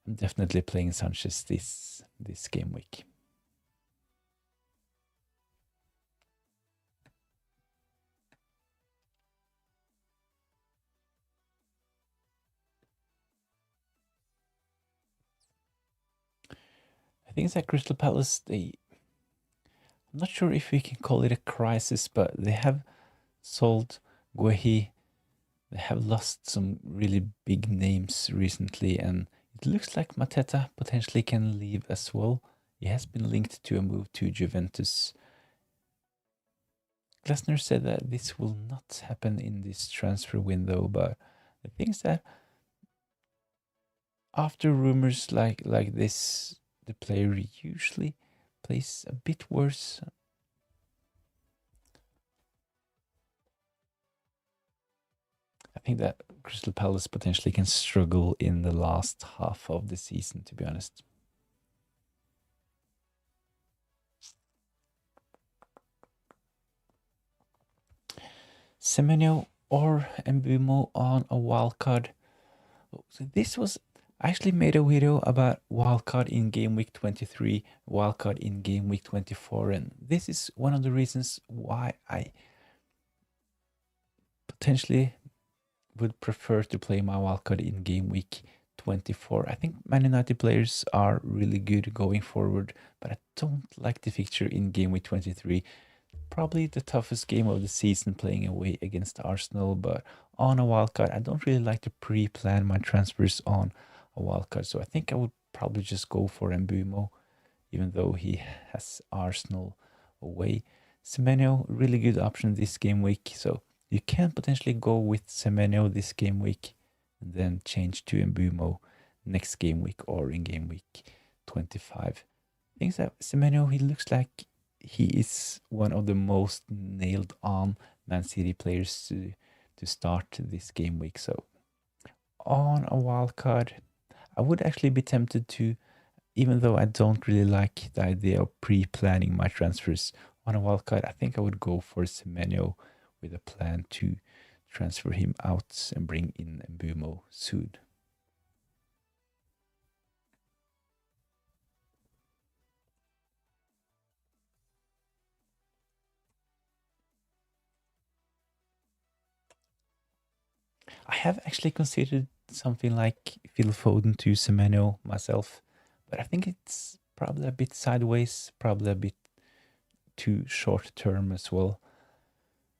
I'm definitely playing Sanchez this game week. I think it's at Crystal Palace. I'm not sure if we can call it a crisis, but they have sold Guehi. They have lost some really big names recently, and it looks like Mateta potentially can leave as well. He has been linked to a move to Juventus. Glasner said that this will not happen in this transfer window, but the thing is that after rumors like this, the player usually plays a bit worse. I think that Crystal Palace potentially can struggle in the last half of the season, to be honest. Semenyo or Mbumo on a wildcard. So this was I actually made a video about wildcard in game week 23, wildcard in game week 24, and this is one of the reasons why I potentially would prefer to play my wildcard in game week 24. I think Man United players are really good going forward, but I don't like the fixture in game week 23. Probably the toughest game of the season playing away against Arsenal, but on a wildcard, I don't really like to pre-plan my transfers on a wildcard, so I think I would probably just go for Mbumo, even though he has Arsenal away. Semenyo, really good option this game week, so you can potentially go with Semenyo this game week and then change to Mbumo next game week or in game week 25. Things that Semenyo, he looks like he is one of the most nailed on Man City players to start this game week. So on a wild card, I would actually be tempted to, even though I don't really like the idea of pre-planning my transfers on a wild card, I think I would go for Semenyo with a plan to transfer him out and bring in Mbumo soon. I have actually considered something like Phil Foden to Semenyo myself, but I think it's probably a bit sideways, probably a bit too short term as well.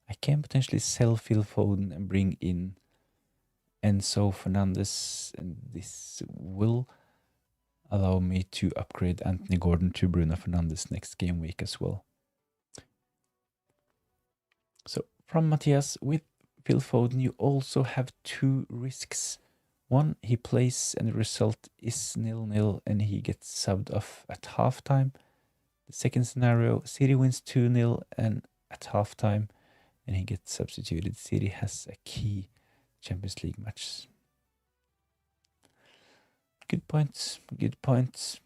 I can potentially sell Phil Foden and bring in Enzo Fernandez, and this will allow me to upgrade Anthony Gordon to Bruno Fernandes next game week as well. So from Matthias, with Phil Foden, you also have two risks. One, he plays and the result is 0-0 and he gets subbed off at halftime. The second scenario, City wins 2-0 and at halftime and he gets substituted. City has a key Champions League match. Good points, good points.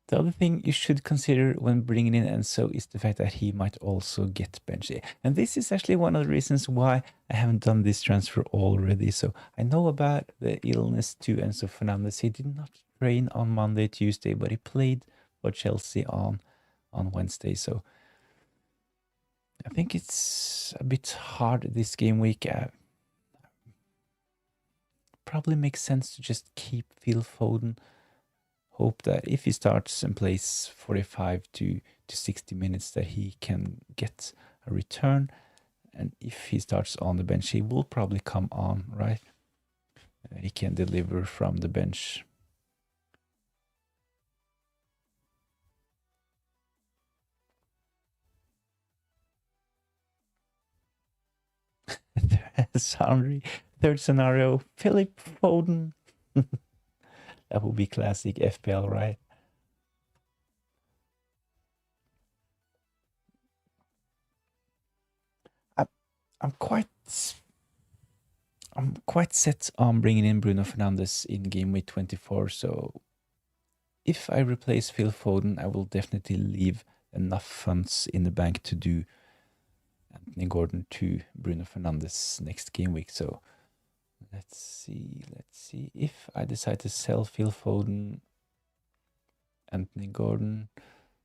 The other thing you should consider when bringing in Enzo is the fact that he might also get benched. And this is actually one of the reasons why I haven't done this transfer already. So I know about the illness to Enzo Fernandez. He did not train on Monday, Tuesday, but he played for Chelsea on Wednesday. So I think it's a bit hard this game week. Probably makes sense to just keep Phil Foden. Hope that if he starts and plays 45 to 60 minutes that he can get a return, and if he starts on the bench he will probably come on, right? He can deliver from the bench. Third scenario, Philip Foden. That would be classic FPL, right? I'm quite set on bringing in Bruno Fernandes in game week 24. So if I replace Phil Foden, I will definitely leave enough funds in the bank to do Anthony Gordon to Bruno Fernandes next game week. So let's see. If I decide to sell Phil Foden, Anthony Gordon,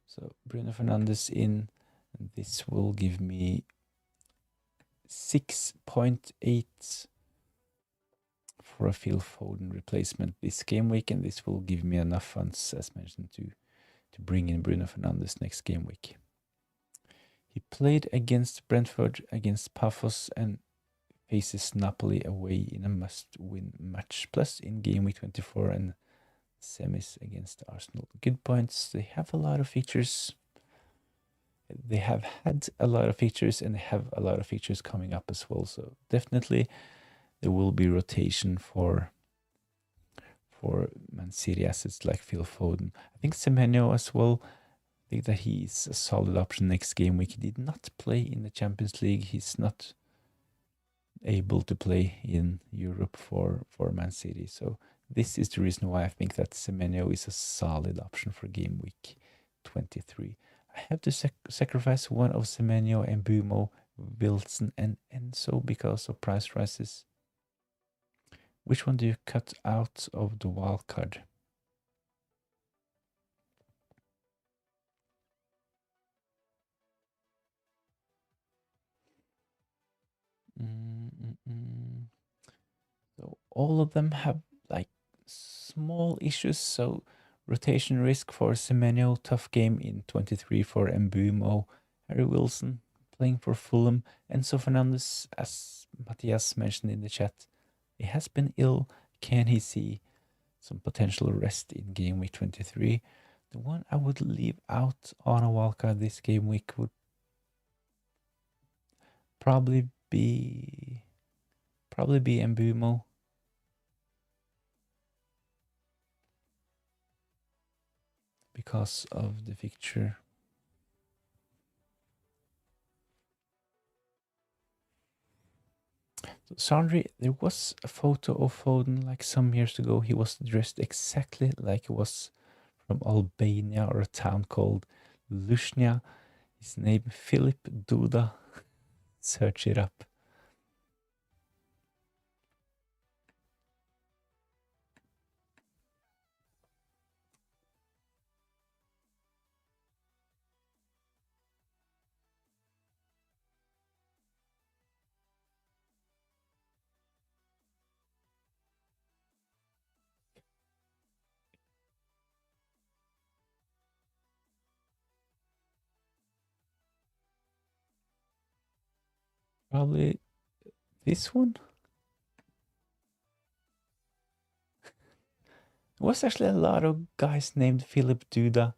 so Bruno Fernandes in, and this will give me 6.8 for a Phil Foden replacement this game week, and this will give me enough funds, as mentioned, to bring in Bruno Fernandes next game week. He played against Brentford, against Paphos, and faces Napoli away in a must-win match, plus in game week 24 and semis against Arsenal. Good points. They have a lot of features. They have had a lot of features and they have a lot of features coming up as well. So definitely there will be rotation for Man City assets like Phil Foden. I think Semenyo as well. I think that he's a solid option next game week. He did not play in the Champions League. He's not able to play in Europe for Man City. So this is the reason why I think that Semenyo is a solid option for game week 23. I have to sacrifice one of Semenyo and Bumo, Wilson and Enzo because of price rises. Which one do you cut out of the wildcard? So all of them have like small issues. So rotation risk for Semenyo, tough game in 23 for Mbumo, Harry Wilson playing for Fulham, Enzo Fernandez, as Matthias mentioned in the chat, he has been ill. Can he see some potential rest in game week 23? The one I would leave out on a wildcard this game week would probably be Mbumo. Because of the fixture. So Sandri, there was a photo of Foden like some years ago. He was dressed exactly like he was from Albania or a town called Lushnia. His name Philip Duda. Search it up. Probably this one. There was actually a lot of guys named Philip Duda.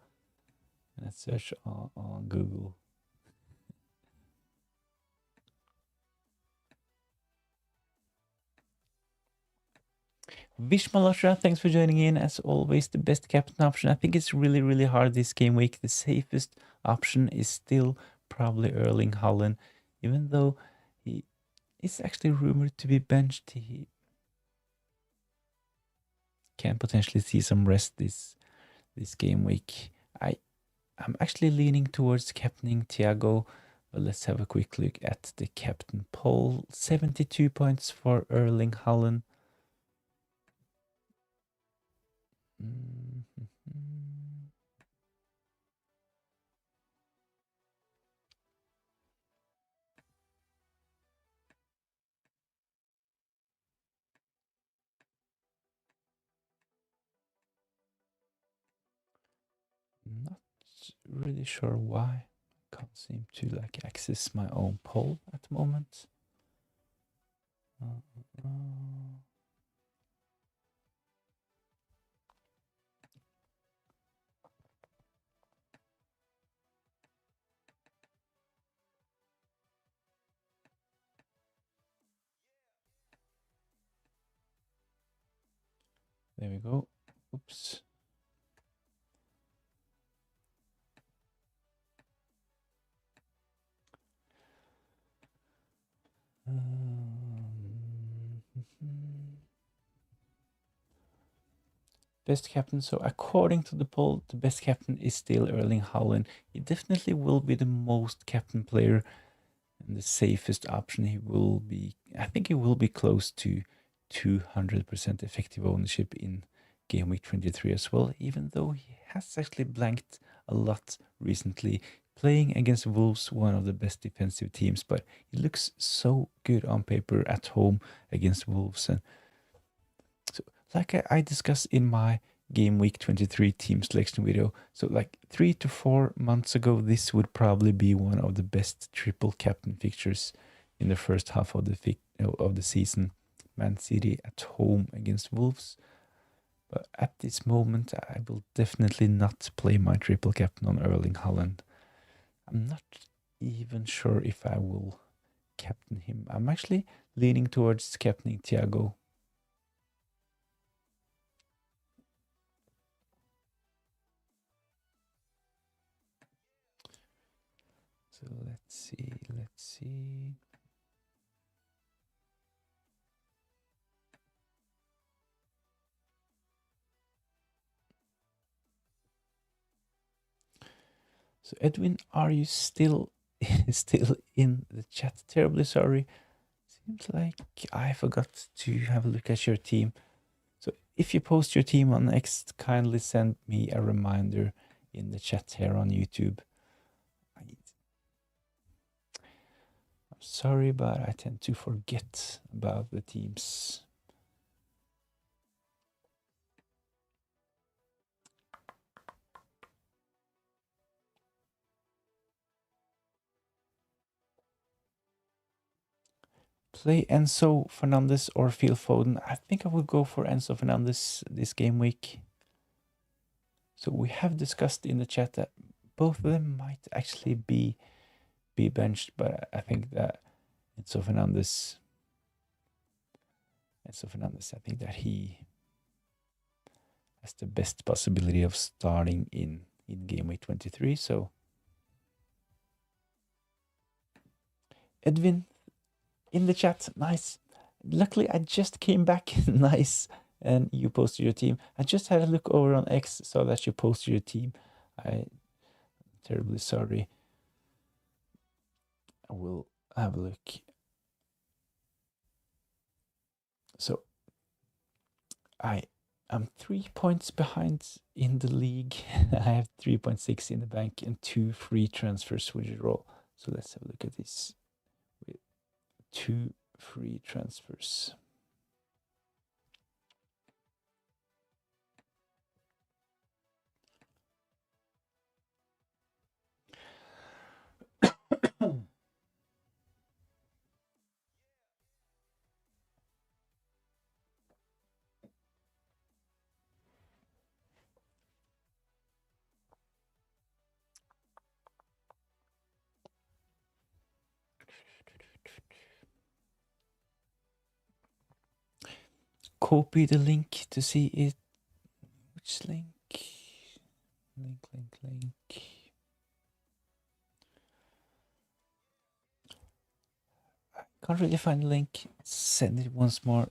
Let's search on Google. Vish Malhotra, thanks for joining in. As always, the best captain option. I think it's really, really hard this game week. The safest option is still probably Erling Haaland, even though he is actually rumored to be benched. He can potentially see some rest this game week. I'm actually leaning towards captaining Thiago, but let's have a quick look at the captain poll. 72 points for Erling Haaland. Not really sure why. I can't seem to like access my own poll at the moment. There we go. Oops. Best captain. So according to the poll, the best captain is still Erling Haaland. He definitely will be the most captain player and the safest option. He will be, I think he will be close to 200% effective ownership in game week 23 as well, even though he has actually blanked a lot recently. Playing against Wolves, one of the best defensive teams, but he looks so good on paper at home against Wolves. And so, like I discussed in my game week 23 team selection video, so like 3 to 4 months ago, this would probably be one of the best triple captain fixtures in the first half of the season. Man City at home against Wolves. But at this moment, I will definitely not play my triple captain on Erling Haaland. I'm not even sure if I will captain him. I'm actually leaning towards captaining Thiago. So let's see. So Edwin, are you still in the chat? Terribly sorry. Seems like I forgot to have a look at your team. So if you post your team on X, kindly send me a reminder in the chat here on YouTube. I'm sorry, but I tend to forget about the teams. play Enzo Fernandez or Phil Foden? I think I would go for Enzo Fernandez this game week. So we have discussed in the chat that both of them might actually be benched, but I think that Enzo Fernandez, I think that he has the best possibility of starting in game week 23. So Edwin in the chat, nice. Luckily, I just came back, nice. And you posted your team. I just had a look over on X, saw that you posted your team. I'm terribly sorry. I will have a look. So I am 3 points behind in the league. I have 3.6 in the bank and 2 free transfers with a roll. So let's have a look at this. With 2 free transfers. Copy the link to see it. Which link? Link. I can't really find the link. Send it once more.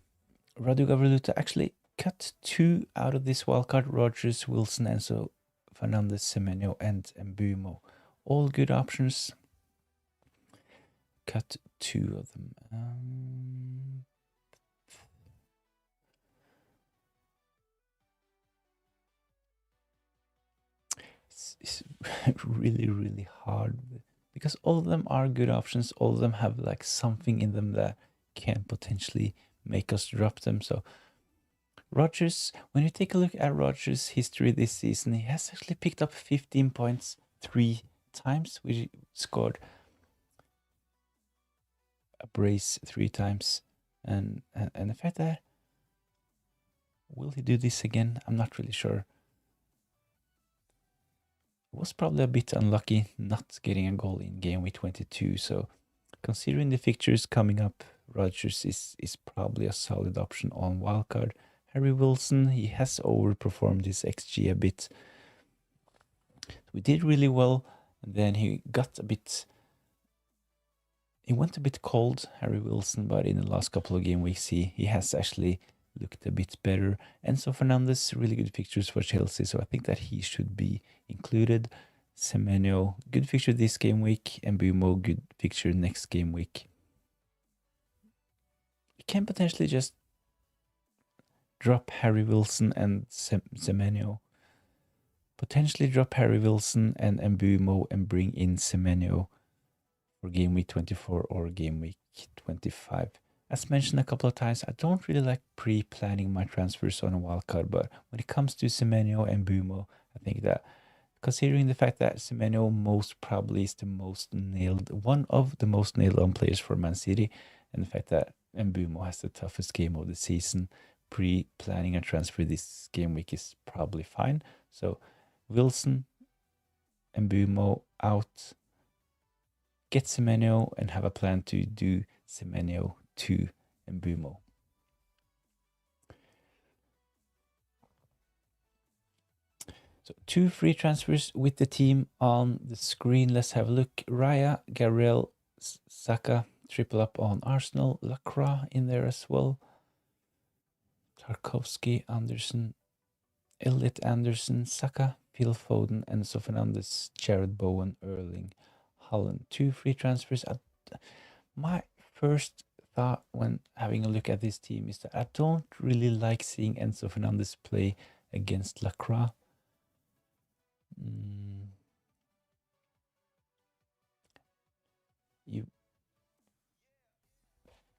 Radu Gavriluta actually cut 2 out of this wildcard. Rogers, Wilson, Enzo, Fernandez, Semenyo, and Mbumo. All good options. Cut 2 of them. It's really, really hard because all of them are good options. All of them have like something in them that can potentially make us drop them. So Rogers, when you take a look at Rogers' history this season, he has actually picked up 15 points 3 times, which scored a brace 3 times. And the fact that, will he do this again? I'm not really sure. Was probably a bit unlucky not getting a goal in game week 22. So considering the fixtures coming up, Rogers is probably a solid option on wildcard. Harry Wilson, he has overperformed his XG a bit. We did really well, and then he got a bit... He went a bit cold, Harry Wilson, but in the last couple of game weeks, he has actually looked a bit better. Enzo Fernandez, really good fixtures for Chelsea, so I think that he should be included. Semenyo, good fixture this game week. Mbumo, good fixture next game week. We can potentially just drop Harry Wilson and Semenyo. Potentially drop Harry Wilson and Mbumo and bring in Semenyo for game week 24 or game week 25. As mentioned a couple of times, I don't really like pre-planning my transfers on a wildcard, but when it comes to Semenyo and Mbumo, I think that considering the fact that Semenyo most probably is the most nailed, one of the most nailed on players for Man City, and the fact that Mbumo has the toughest game of the season, pre-planning a transfer this game week is probably fine. So Wilson, Mbumo out, get Semenyo and have a plan to do Semenyo to Mbumo. So 2 free transfers with the team on the screen. Let's have a look. Raya, Gabriel, Saka, triple up on Arsenal. Lacroix in there as well. Tarkovsky, Anderson, Elliot Anderson, Saka, Phil Foden, Enzo Fernandez, Jared Bowen, Erling Haaland. 2 free transfers. My first thought when having a look at this team is that I don't really like seeing Enzo Fernandez play against Lacroix.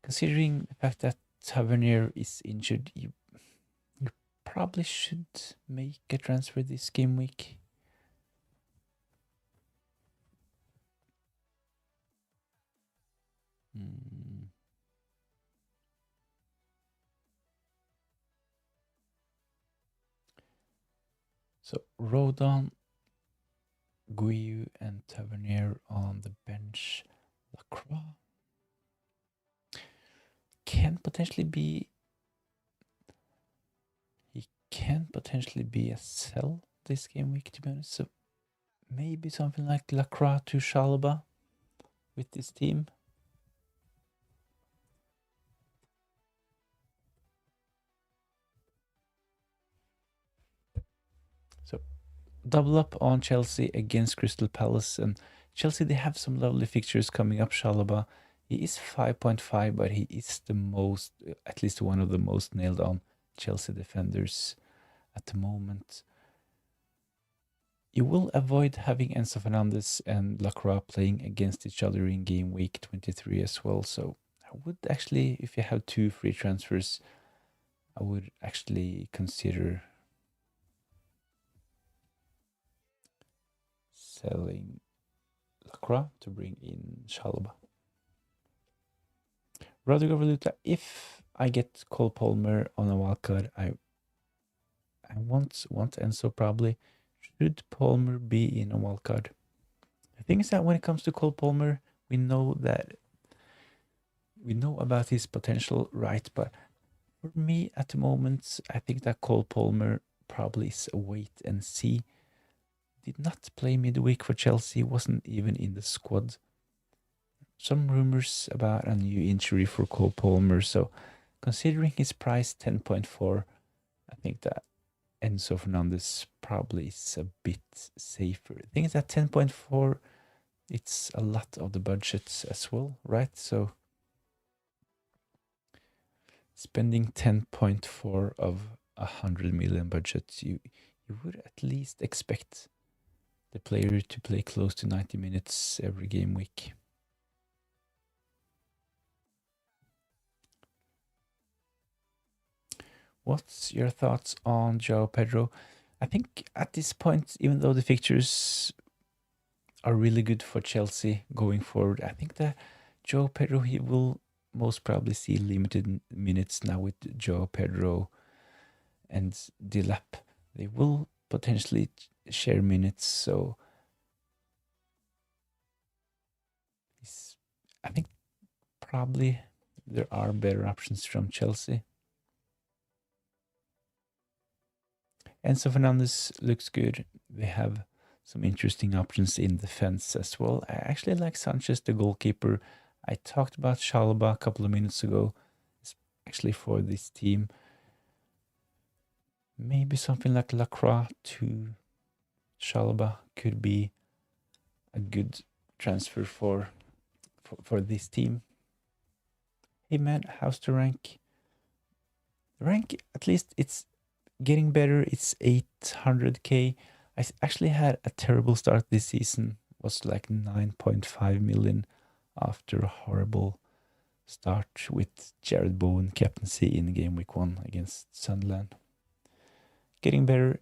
Considering the fact that Tavernier is injured, you probably should make a transfer this game week. So Rodon, Guiu, and Tavernier on the bench. Lacroix can potentially be. He can potentially be a sell this game week, to be honest. So maybe something like Lacroix to Chalobah with this team. So double up on Chelsea against Crystal Palace, and Chelsea, they have some lovely fixtures coming up. Chalobah, he is 5.5, but he is the most, at least one of the most nailed on Chelsea defenders at the moment. You will avoid having Enzo Fernandez and Lacroix playing against each other in game week 23 as well. So I would actually, if you have 2 free transfers, I would actually consider selling Lacroix to bring in Chalobah. Rodrigo Valuta, if I get Cole Palmer on a wildcard, I want Enzo probably. Should Palmer be in a wildcard? The thing is that when it comes to Cole Palmer, we know about his potential, right? But for me at the moment, I think that Cole Palmer probably is a wait and see. Did not play midweek for Chelsea, wasn't even in the squad. Some rumors about a new injury for Cole Palmer, so considering his price 10.4, I think that Enzo Fernandez probably is a bit safer. I think that 10.4, it's a lot of the budgets as well, right? So spending 10.4 of 100 million budget, you would at least expect the player to play close to 90 minutes every game week. What's your thoughts on João Pedro? I think at this point, even though the fixtures are really good for Chelsea going forward, I think that João Pedro, he will most probably see limited minutes now with João Pedro and Dilap. They will potentially share minutes, so I think probably there are better options from Chelsea. Enzo Fernandez looks good. They have some interesting options in defense as well. I actually like Sanchez, the goalkeeper. I talked about Chalobah a couple of minutes ago, actually for this team. Maybe something like Lacroix to Chalobah could be a good transfer for this team. Hey man, how's the rank? The rank, at least it's getting better. It's 800k. I actually had a terrible start this season. It was like 9.5 million after a horrible start with Jared Bowen captaincy in game week 1 against Sunderland. Getting better.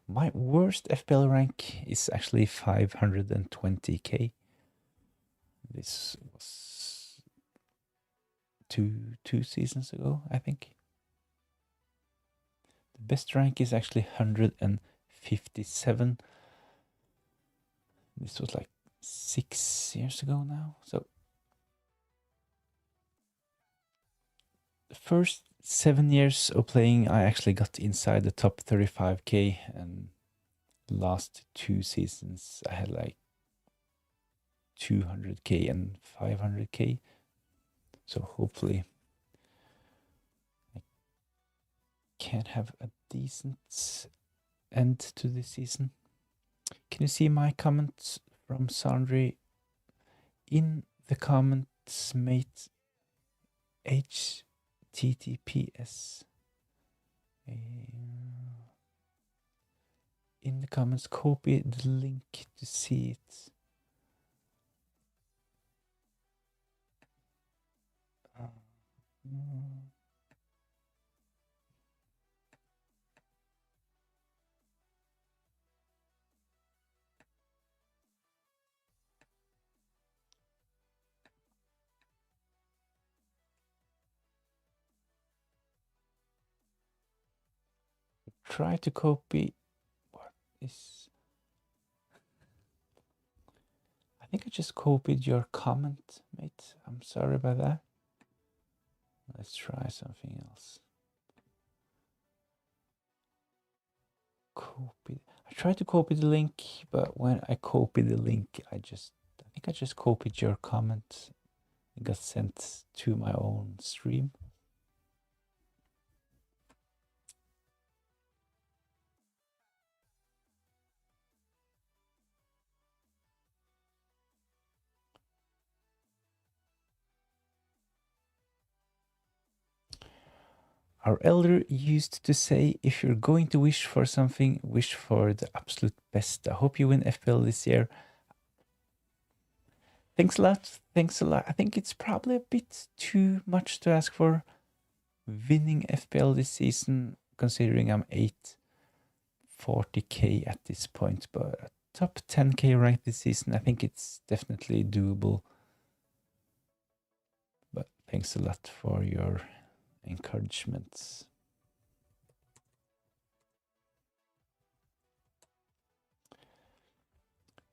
My worst FPL rank is actually 520k. This was two seasons ago, I think. The best rank is actually 157. This was like 6 years ago now. So the first 7 years of playing, I actually got inside the top 35k, and last 2 seasons I had like 200k and 500k. So hopefully I can have a decent end to this season. Can you see my comments from Sandri? In the comments, mate, HTTPS. In the comments, copy the link to see it. try to copy. What is? I think I just copied your comment, mate. I'm sorry about that. Let's try something else. Copy. I tried to copy the link, but when I copied the link, I think I just copied your comment. It got sent to my own stream. Our elder used to say, if you're going to wish for something, wish for the absolute best. I hope you win FPL this year. Thanks a lot. Thanks a lot. I think it's probably a bit too much to ask for winning FPL this season, considering I'm 840k at this point, but top 10k rank this season, I think it's definitely doable. But thanks a lot for your encouragements.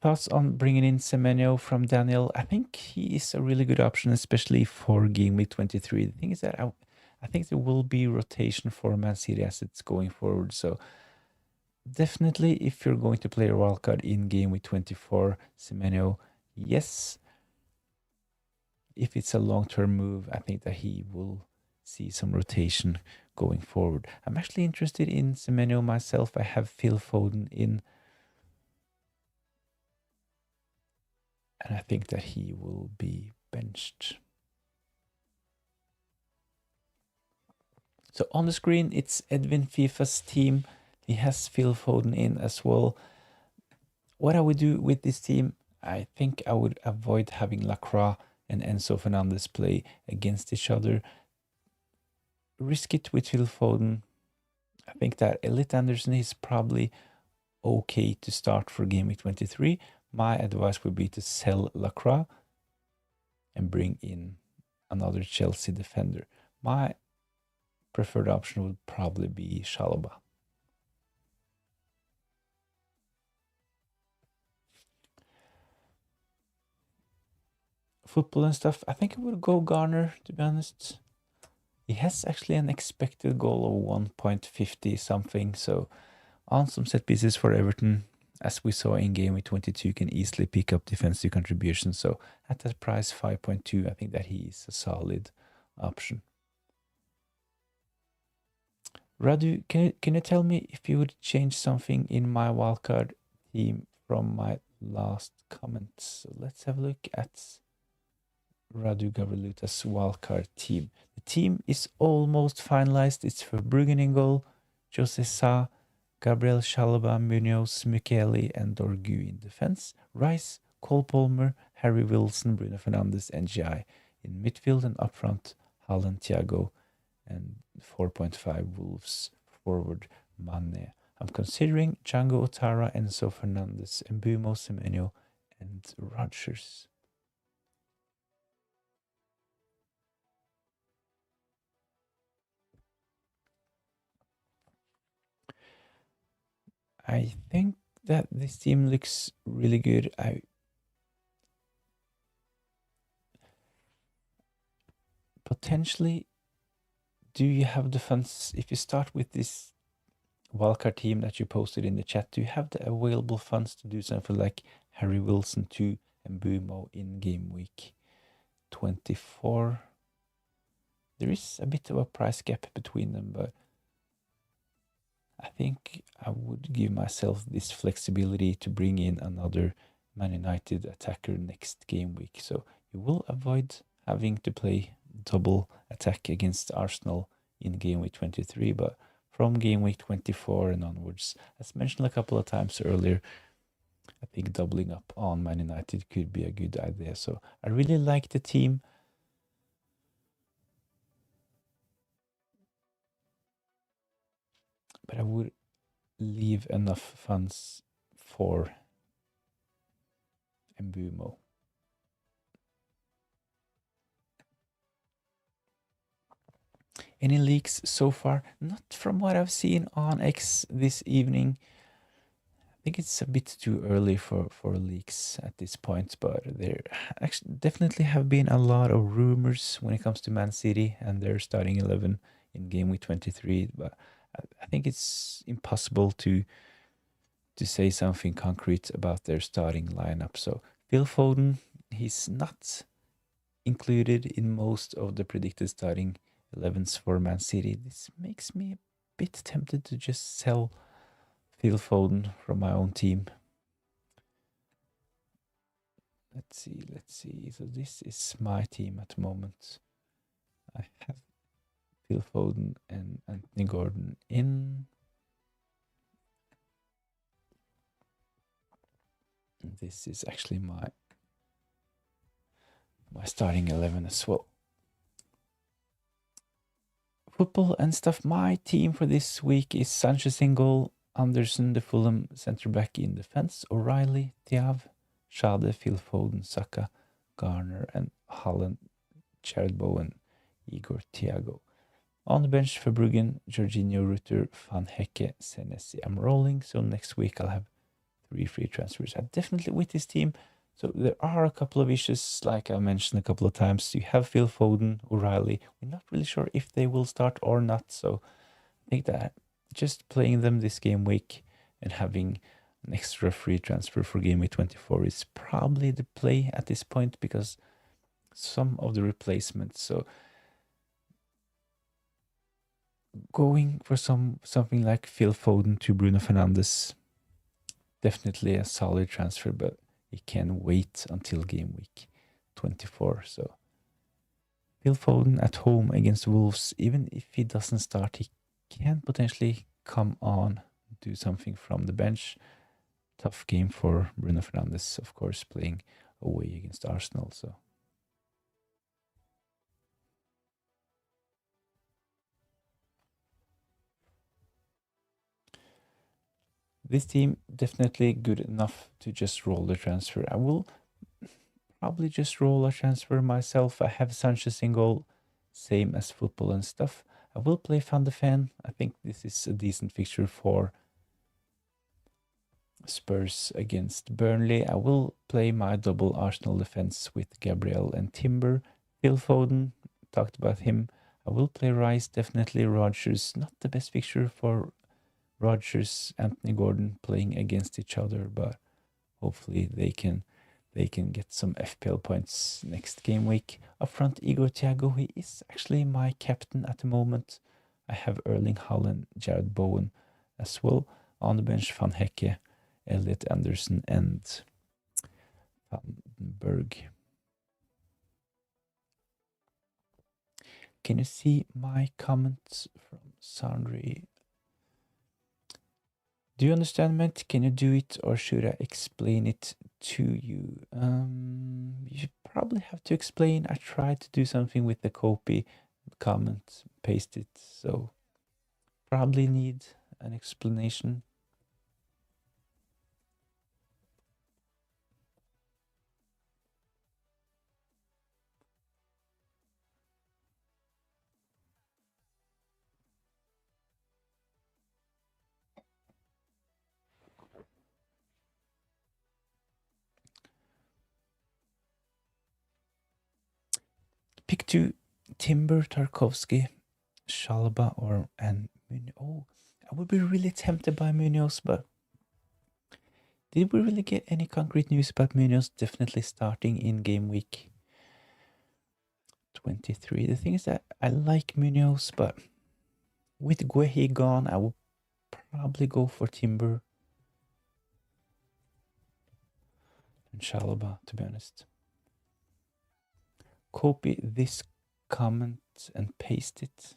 Thoughts on bringing in Semenyo from Daniel? I think he is a really good option, especially for game week 23. The thing is that I think there will be rotation for Man City assets going forward. So definitely, if you're going to play a wildcard in game week 24, Semenyo, yes. If it's a long-term move, I think that he will see some rotation going forward. I'm actually interested in Semenyo myself. I have Phil Foden in, and I think that he will be benched. So on the screen, it's Edwin FIFA's team. He has Phil Foden in as well. What I would do with this team, I think I would avoid having Lacroix and Enzo Fernandez play against each other. Risk it with Phil Foden. I think that Elliot Anderson is probably okay to start for game week 23. My advice would be to sell Lacroix and bring in another Chelsea defender. My preferred option would probably be Chalobah. Football and stuff, I think I would go Garner, to be honest. He has actually an expected goal of 1.50 something, so on some set pieces for Everton, as we saw in game week 22, can easily pick up defensive contributions. So at that price, 5.2, I think that he is a solid option. Radu, can you tell me if you would change something in my wildcard team from my last comments? So let's have a look at Radu Gavriluta's wildcard team. The team is almost finalized. It's for Bruggen in goal, Jose Sa, Gabriel Chalobah, Munoz, Michele, and Dorgu in defense. Rice, Cole Palmer, Harry Wilson, Bruno Fernandes, and Jai in midfield, and up front, Haaland, Thiago, and 4.5 Wolves forward Mane. I'm considering Django Otara, Enzo Fernandez, Mbumo Semenyo, and Rodgers. I think that this team looks really good. Potentially, do you have the funds, if you start with this wildcard team that you posted in the chat, do you have the available funds to do something like Harry Wilson 2 and Mbumo in game week 24? There is a bit of a price gap between them, but I think I would give myself this flexibility to bring in another Man United attacker next game week. So you will avoid having to play double attack against Arsenal in game week 23, but from game week 24 and onwards, as mentioned a couple of times earlier, I think doubling up on Man United could be a good idea. So I really like the team. But I would leave enough funds for Mbumo. any leaks so far? Not from what I've seen on X this evening. I think it's a bit too early for leaks at this point, but there actually definitely have been a lot of rumors when it comes to Man City and their starting 11 in game week 23. But I think it's impossible to say something concrete about their starting lineup. So Phil Foden, he's not included in most of the predicted starting 11s for Man City. This makes me a bit tempted to just sell Phil Foden from my own team. Let's see. So this is my team at the moment. I have Phil Foden and Anthony Gordon in. And this is actually my starting 11 as well. Football and stuff. My team for this week is Sanchez in goal, Anderson, the Fulham centre back in defence, O'Reilly, Thiav, Schade, Phil Foden, Saka, Garner, and Holland, Jared Bowen, Igor Thiago. On the bench, Verbruggen, Jorginho, Rutter, Van Hecke, Senesi. I'm rolling, so next week I'll have 3 free transfers. I'm definitely with this team. So there are a couple of issues, like I mentioned a couple of times. You have Phil Foden, O'Reilly. We're not really sure if they will start or not. So I think that just playing them this game week and having an extra free transfer for game week 24 is probably the play at this point, because some of the replacements. So going for something like Phil Foden to Bruno Fernandes, definitely a solid transfer, but he can wait until game week 24. So Phil Foden at home against Wolves, even if he doesn't start, he can potentially come on, do something from the bench. Tough game for Bruno Fernandes, of course, playing away against Arsenal. So this team definitely good enough to just roll the transfer. I will probably just roll a transfer myself. I have Sanchez in goal, same as football and stuff. I will play Van de Ven. I think this is a decent fixture for Spurs against Burnley. I will play my double Arsenal defense with Gabriel and Timber. Phil Foden, talked about him. I will play Rice, definitely. Rodgers, not the best fixture for Rodgers, Anthony Gordon playing against each other, but hopefully they can get some FPL points next game week. Up front, Igor Thiago, he is actually my captain at the moment. I have Erling Haaland, Jared Bowen as well. On the bench, Van Hecke, Elliot Anderson, and Vandenberg. Can you see my comments from Sandri? Do you understand, Matt? Can you do it, or should I explain it to you? You should probably have to explain. I tried to do something with the copy, comment, paste it, so probably need an explanation. Pick 2, Timber, Tarkovsky, Shalba, and Munoz. Oh, I would be really tempted by Munoz, but did we really get any concrete news about Munoz definitely starting in game week 23? The thing is that I like Munoz, but with Guehi gone, I would probably go for Timber and Shalaba, to be honest. Copy this comment and paste it.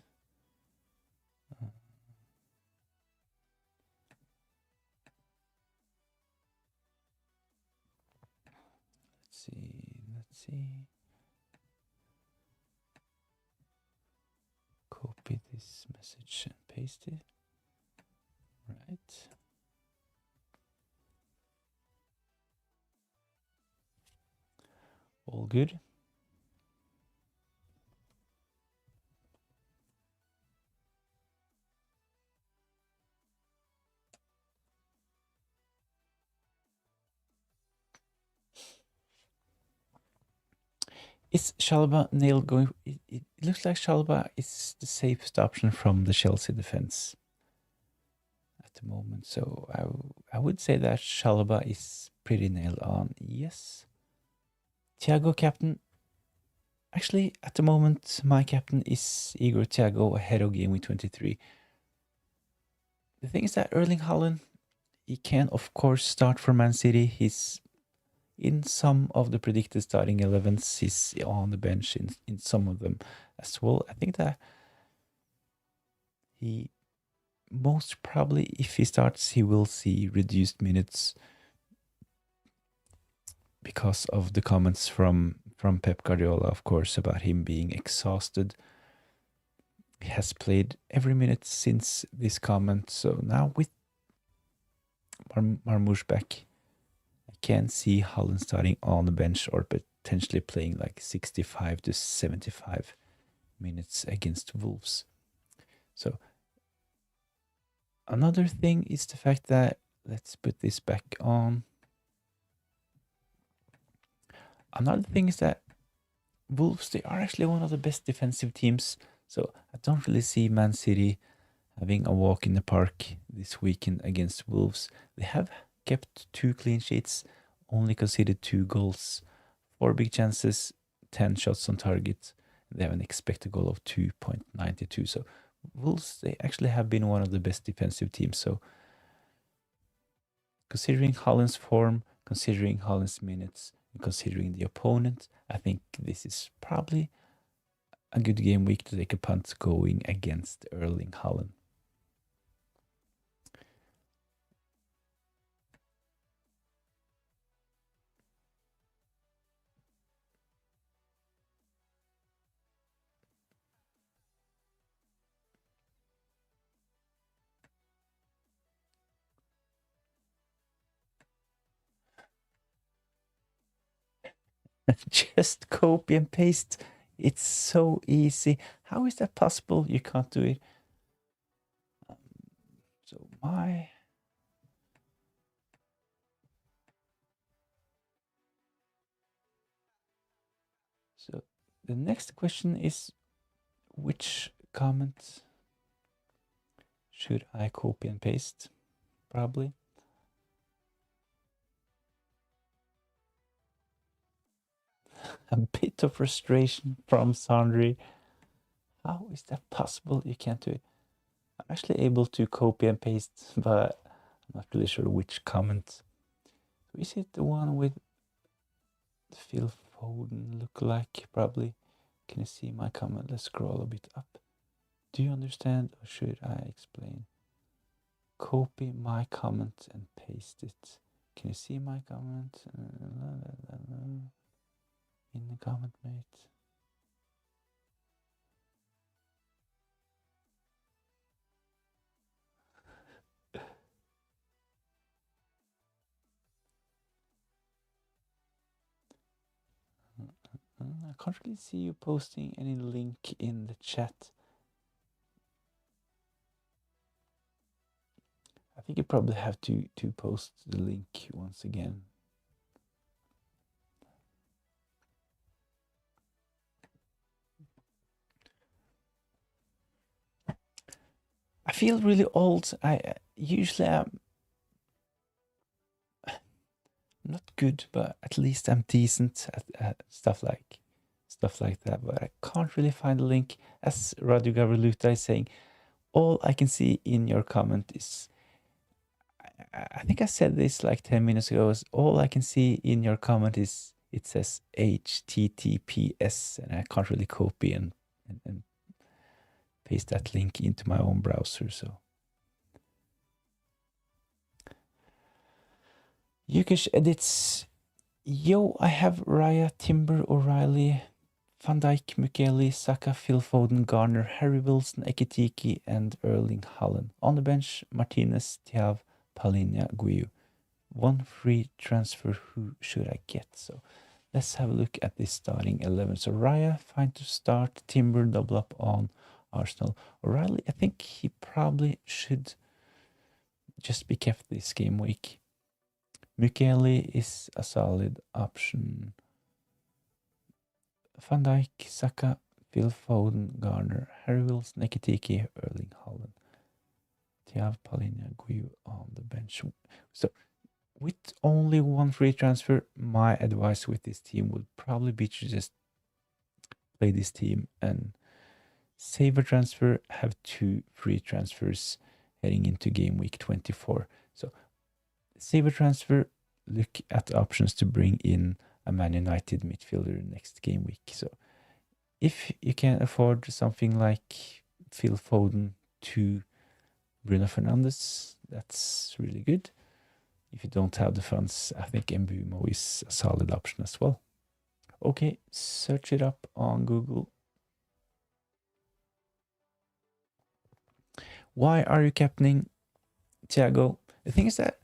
Let's see. Copy this message and paste it. Right. All good. Is Chalobah nail going? It looks like Chalobah is the safest option from the Chelsea defense at the moment. So I would say that Chalobah is pretty nailed on. Yes. Thiago captain. Actually, at the moment, my captain is Igor Thiago ahead of gameweek23. The thing is that Erling Haaland, he can of course start for Man City. He's in some of the predicted starting 11s. He's on the bench in some of them as well. I think that he most probably, if he starts, he will see reduced minutes because of the comments from Pep Guardiola, of course, about him being exhausted. He has played every minute since this comment. So now with Marmoush back, I can see Haaland starting on the bench or potentially playing like 65 to 75 minutes against Wolves. So another thing is the fact that, let's put this back on. Another thing is that Wolves, they are actually one of the best defensive teams. So I don't really see Man City having a walk in the park this weekend against Wolves. They have kept 2 clean sheets, only conceded 2 goals, 4 big chances, 10 shots on target. They have an expected goal of 2.92. So Wolves, they actually have been one of the best defensive teams. So considering Haaland's form, considering Haaland's minutes, and considering the opponent, I think this is probably a good game week to take a punt going against Erling Haaland. Just copy and paste. It's so easy. How is that possible? You can't do it. So So the next question is, which comment should I copy and paste? Probably. A bit of frustration from Sandri. How is that possible? You can't do it. I'm actually able to copy and paste, but I'm not really sure which comment. Is it the one with Phil Foden look like? Probably. Can you see my comment? Let's scroll a bit up. Do you understand, or should I explain? Copy my comment and paste it. Can you see my comment? In the comment, mate. I can't really see you posting any link in the chat. I think you probably have to post the link once again. I feel really old. I usually am not good, but at least I'm decent at stuff like that. But I can't really find the link. As Radio Gavriluta is saying, all I can see in your comment is, I think I said this like 10 minutes ago, is all I can see in your comment is it says HTTPS, and I can't really copy and paste that link into my own browser. So Yukish edits. Yo, I have Raya, Timber, O'Reilly, Van Dijk, Mukeli, Saka, Phil Foden, Garner, Harry Wilson, Ekitiki, and Erling Haaland. On the bench, Martinez, Thiav, Palinha, Guiu. 1 free transfer. Who should I get? So let's have a look at this starting 11. So Raya, fine to start. Timber, double up on Arsenal. O'Reilly, I think he probably should just be kept this game week. Mukeli is a solid option. Van Dijk, Saka, Phil Foden, Garner, Harry Wills, Nekitiki, Erling Haaland, Thiago, Palhinha, Guiu on the bench. So with only one free transfer, my advice with this team would probably be to just play this team and save a transfer, have 2 free transfers heading into game week 24. So save a transfer, look at options to bring in a Man United midfielder next game week. So if you can afford something like Phil Foden to Bruno Fernandes, that's really good. If you don't have the funds, I think Mbumo is a solid option as well. Okay, search it up on Google. Why are you captaining Thiago? The thing is that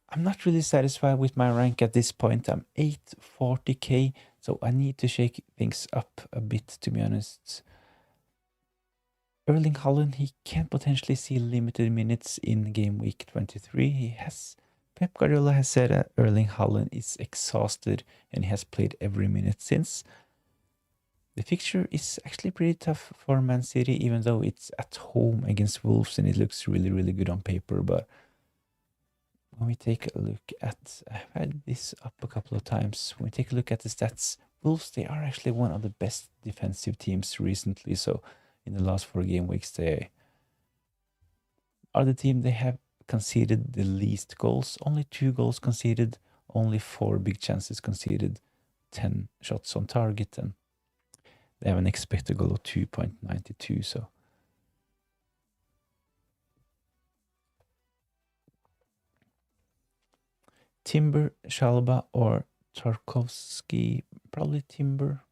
I'm not really satisfied with my rank at this point. I'm 840k, so I need to shake things up a bit, to be honest. Erling Haaland, he can potentially see limited minutes in game week 23. Pep Guardiola has said that Erling Haaland is exhausted and he has played every minute since. The fixture is actually pretty tough for Man City, even though it's at home against Wolves and it looks really, really good on paper. But when we take a look at, I've had this up a couple of times. When we take a look at the stats, Wolves, they are actually one of the best defensive teams recently. So in the last 4 game weeks, they are the team they have conceded the least goals. Only 2 goals conceded, only 4 big chances conceded, 10 shots on target, and they have an expected goal of 2.92. So Timber, Shalba, or Tarkovsky. Probably Timber.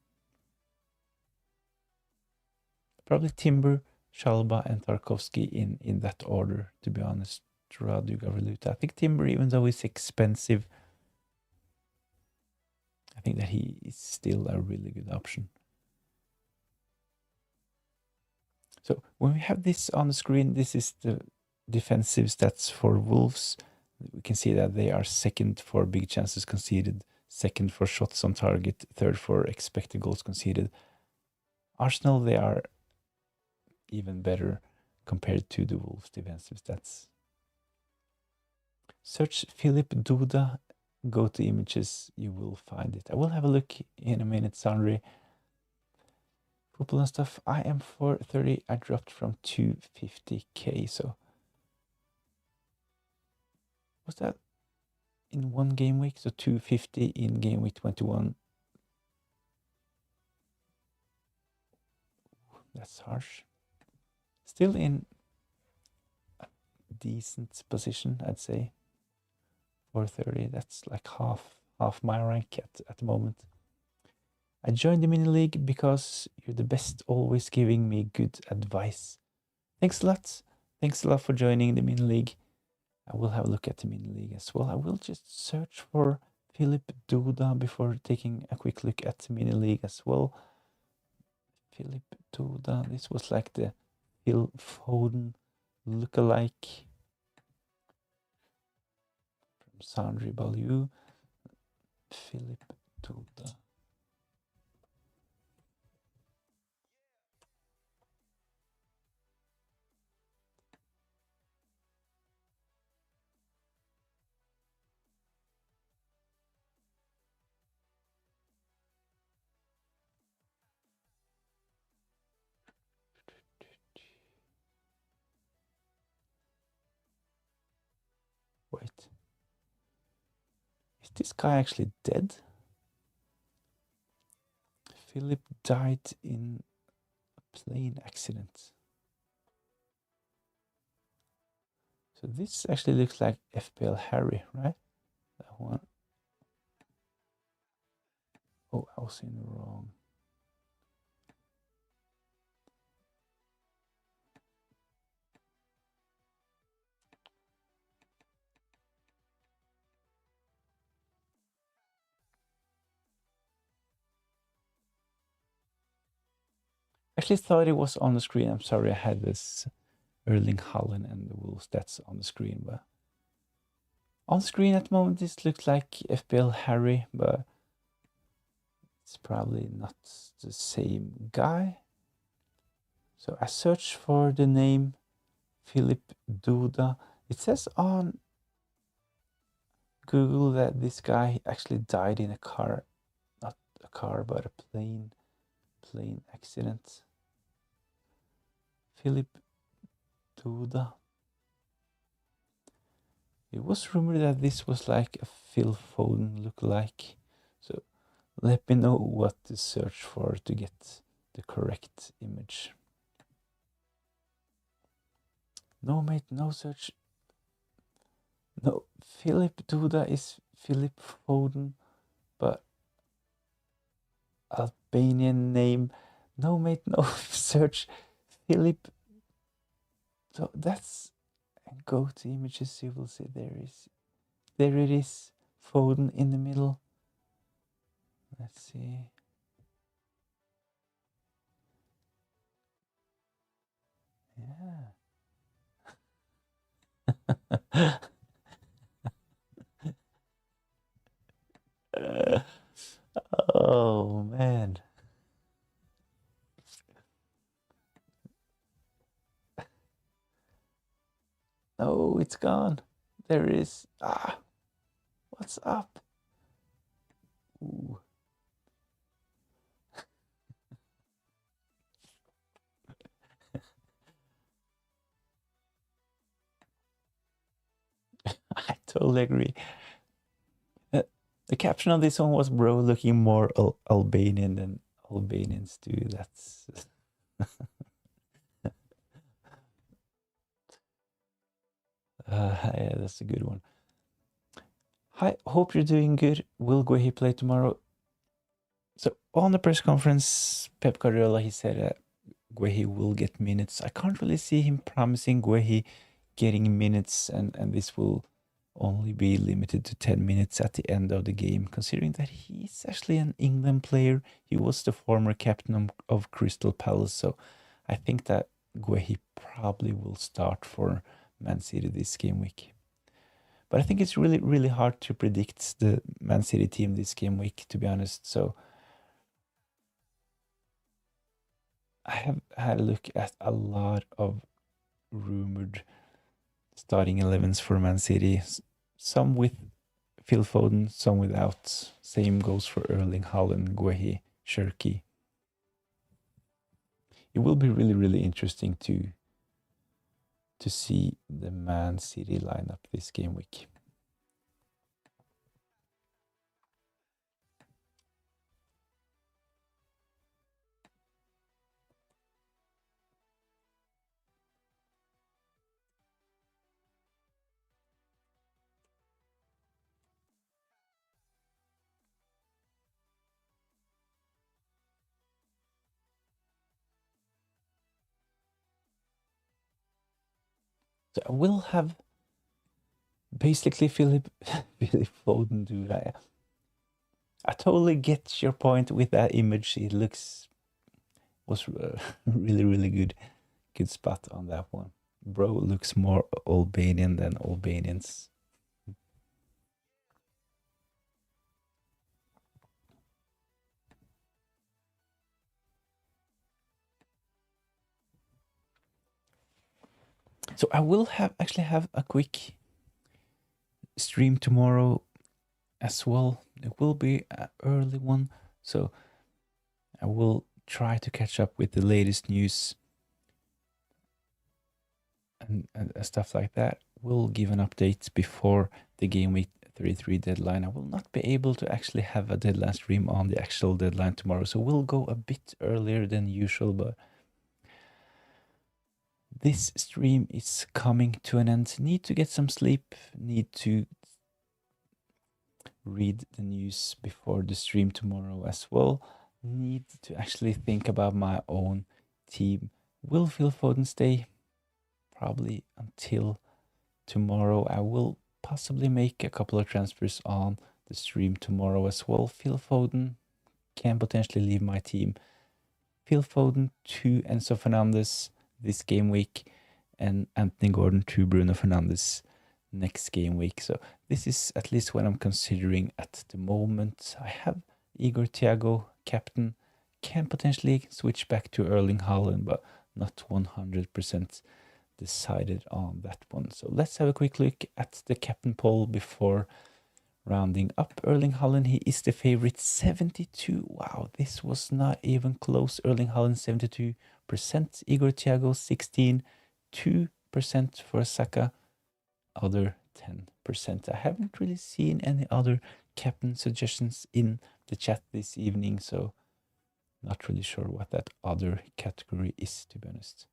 Probably Timber, Shalba, and Tarkovsky in that order, to be honest. Radu Gavriluta. I think Timber, even though it's expensive, I think that he is still a really good option. So when we have this on the screen, this is the defensive stats for Wolves. We can see that they are second for big chances conceded, second for shots on target, third for expected goals conceded. Arsenal, they are even better compared to the Wolves defensive stats. Search Philip Duda, go to images, you will find it. I will have a look in a minute, Sandri. Football and stuff, I am 430, I dropped from 250k, so was that in 1 game week? So 250 in game week 21. That's harsh. Still in a decent position, I'd say. 430, that's like half my rank at the moment. I joined the mini league because you're the best, always giving me good advice. Thanks a lot. Thanks a lot for joining the mini league. I will have a look at the mini league as well. I will just search for Philip Duda before taking a quick look at the mini league as well. Philip Duda, this was like the Phil Foden lookalike from Sandri Balou. Philip Duda. Wait. Is this guy actually dead? Philip died in a plane accident. So this actually looks like FPL Harry, right? That one. Oh, I was in the wrong. Actually thought it was on the screen. I'm sorry, I had this Erling Haaland and the Wolves stats on the screen, but on the screen at the moment this looks like FPL Harry, but It's probably not the same guy. So I searched for the name Philip Duda. It says on Google that this guy actually died in a car, not a car, but a plane accident. Philip Duda. It was rumored that this was like a Phil Foden lookalike. So let me know what to search for to get the correct image. No, mate, no search. No, Philip Duda is Philip Foden, but Albanian name. No, mate, no search. Philip. So that's, and go to images, you will see there it is, Foden in the middle. Let's see. Yeah. Oh man. Oh, it's gone. There it is. Ah, what's up? Ooh. I totally agree. The caption of this one was "Bro looking more Albanian than Albanians do." That's yeah, that's a good one. Hi, hope you're doing good. Will Guehi play tomorrow? So on the press conference, Pep Guardiola, he said Guehi will get minutes. I can't really see him promising Guehi getting minutes, and this will only be limited to 10 minutes at the end of the game, considering that he's actually an England player. He was the former captain of Crystal Palace, so I think that Guehi probably will start for Man City this game week. But I think it's really, really hard to predict the Man City team this game week, to be honest. So I have had a look at a lot of rumored starting 11s for Man City, some with Phil Foden, some without. Same goes for Erling Haaland, Guehi, Shirky. It will be really, really interesting to see the Man City lineup this game week. So I will have basically Philip Foden do that. I totally get your point with that image. It was really, really good spot on that one. Bro looks more Albanian than Albanians. So I will actually have a quick stream tomorrow as well. It will be an early one, so I will try to catch up with the latest news and stuff like that. We'll give an update before the game week 33 deadline. I will not be able to actually have a deadline stream on the actual deadline tomorrow, so we'll go a bit earlier than usual, but this stream is coming to an end. Need to get some sleep, need to read the news before the stream tomorrow as well. Need to actually think about my own team. Will Phil Foden stay? Probably until tomorrow. I will possibly make a couple of transfers on the stream tomorrow as well. Phil Foden can potentially leave my team. Phil Foden to Enzo Fernandez this game week, and Anthony Gordon to Bruno Fernandes next game week. So this is at least what I'm considering at the moment. I have Igor Thiago captain. Can potentially switch back to Erling Haaland, but not 100% decided on that one. So let's have a quick look at the captain poll before rounding up. Erling Haaland, he is the favorite, 72. Wow, this was not even close. Erling Haaland, 72%. Igor Thiago, 16. 2% for Saka. Other 10%. I haven't really seen any other captain suggestions in the chat this evening, so not really sure what that other category is, to be honest.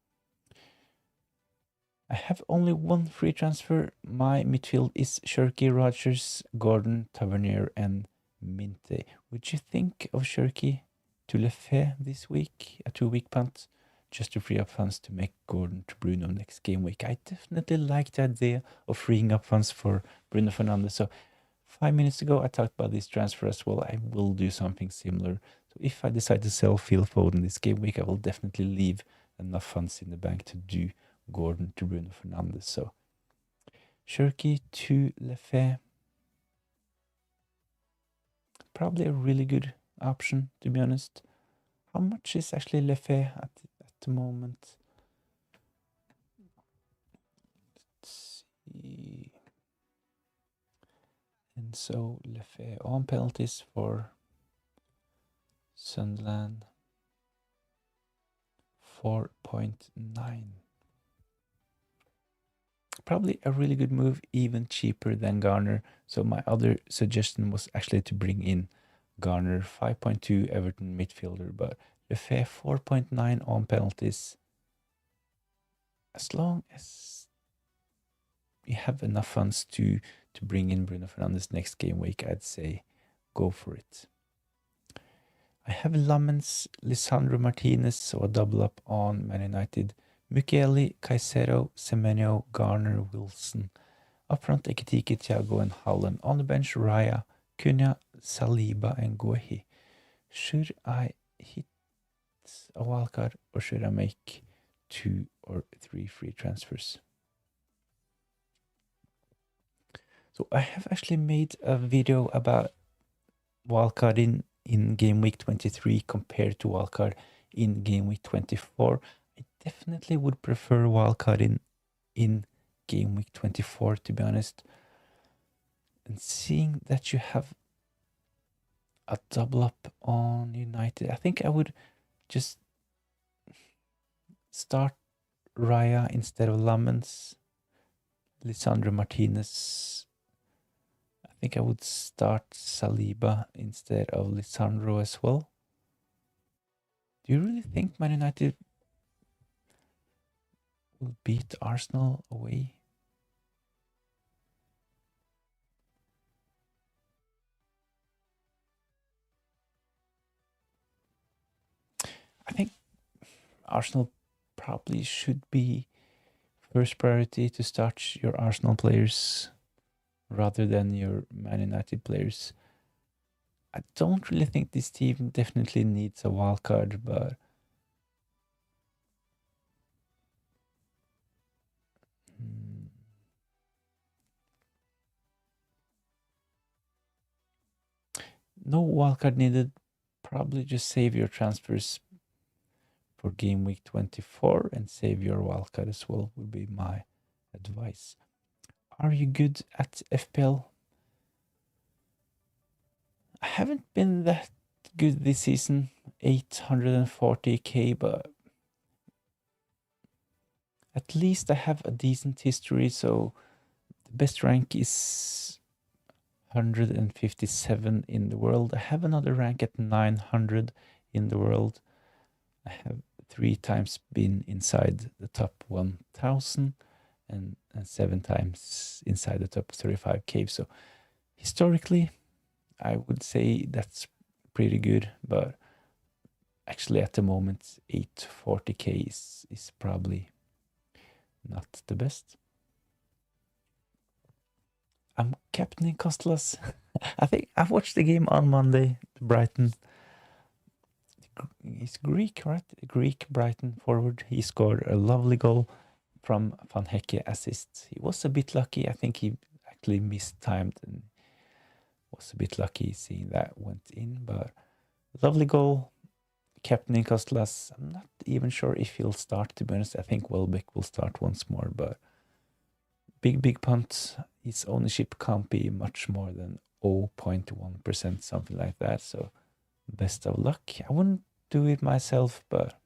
I have only one free transfer. My midfield is Shirky, Rogers, Gordon, Tavernier, and Minte. Would you think of Shirky to Lefebvre this week, a 2-week punt, just to free up funds to make Gordon to Bruno next game week? I definitely like the idea of freeing up funds for Bruno Fernandes. So 5 minutes ago, I talked about this transfer as well. I will do something similar. So if I decide to sell Phil Foden this game week, I will definitely leave enough funds in the bank to do Gordon to Bruno Fernandes. So Shirky to Lefebvre. Probably a really good option, to be honest. How much is actually Lefebvre at the moment? Let's see. And so Lefebvre on penalties for Sunderland, 4.9. Probably a really good move, even cheaper than Garner. So my other suggestion was actually to bring in Garner, 5.2 Everton midfielder, but Lefebvre 4.9 on penalties. As long as you have enough funds to bring in Bruno Fernandes next game week, I'd say go for it. I have Lammens, Lisandro Martinez, so a double up on Man United. Mukiele, Caicedo, Semenyo, Garner, Wilson. Up front, Ekitike, Thiago, and Haaland. On the bench, Raya, Cunha, Saliba, and Guehi. Should I hit a wildcard, or should I make 2 or 3 free transfers? So I have actually made a video about wildcard in game week 23 compared to wildcard in game week 24. I definitely would prefer wildcard in game week 24, to be honest. And seeing that you have a double up on United, I think I would just start Raya instead of Lammens. Lisandro Martinez. I think I would start Saliba instead of Lisandro as well. Do you really think Man United will beat Arsenal away? I think Arsenal probably should be first priority to start your Arsenal players rather than your Man United players. I don't really think this team definitely needs a wildcard, but no wildcard needed. Probably just save your transfers for game week 24 and save your wildcard as well, would be my advice. Are you good at FPL? I haven't been that good this season, 840k, but at least I have a decent history. So the best rank is 157 in the world. I have another rank at 900 in the world. I have 3 times been inside the top 1000 and 7 times inside the top 35k. So historically, I would say that's pretty good, but actually at the moment 840k is probably not the best. I'm captaining Costellas. I think I've watched the game on Monday, Brighton. He's Greek, right? Greek Brighton forward. He scored a lovely goal from Van Hecke assist. He was a bit lucky. I think he actually mistimed and was a bit lucky seeing that went in, but Lovely goal. Captaining Costas. I'm not even sure if he'll start, to be honest. I think Welbeck will start once more, but big punt. His ownership can't be much more than 0.1%, something like that. So best of luck. I wouldn't do it myself, but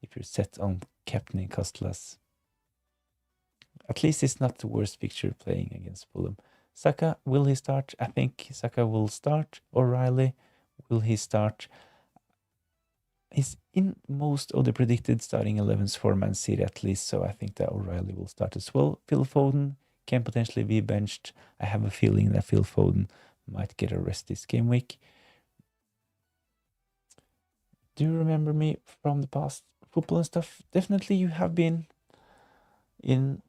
if you're set on captaining Costas, at least it's not the worst picture playing against Fulham. Saka, will he start? I think Saka will start. O'Reilly, will he start? He's in most of the predicted starting 11s for Man City at least, so I think that O'Reilly will start as well. Phil Foden can potentially be benched. I have a feeling that Phil Foden might get a rest this game week. Do you remember me from the past football and stuff? Definitely you have been in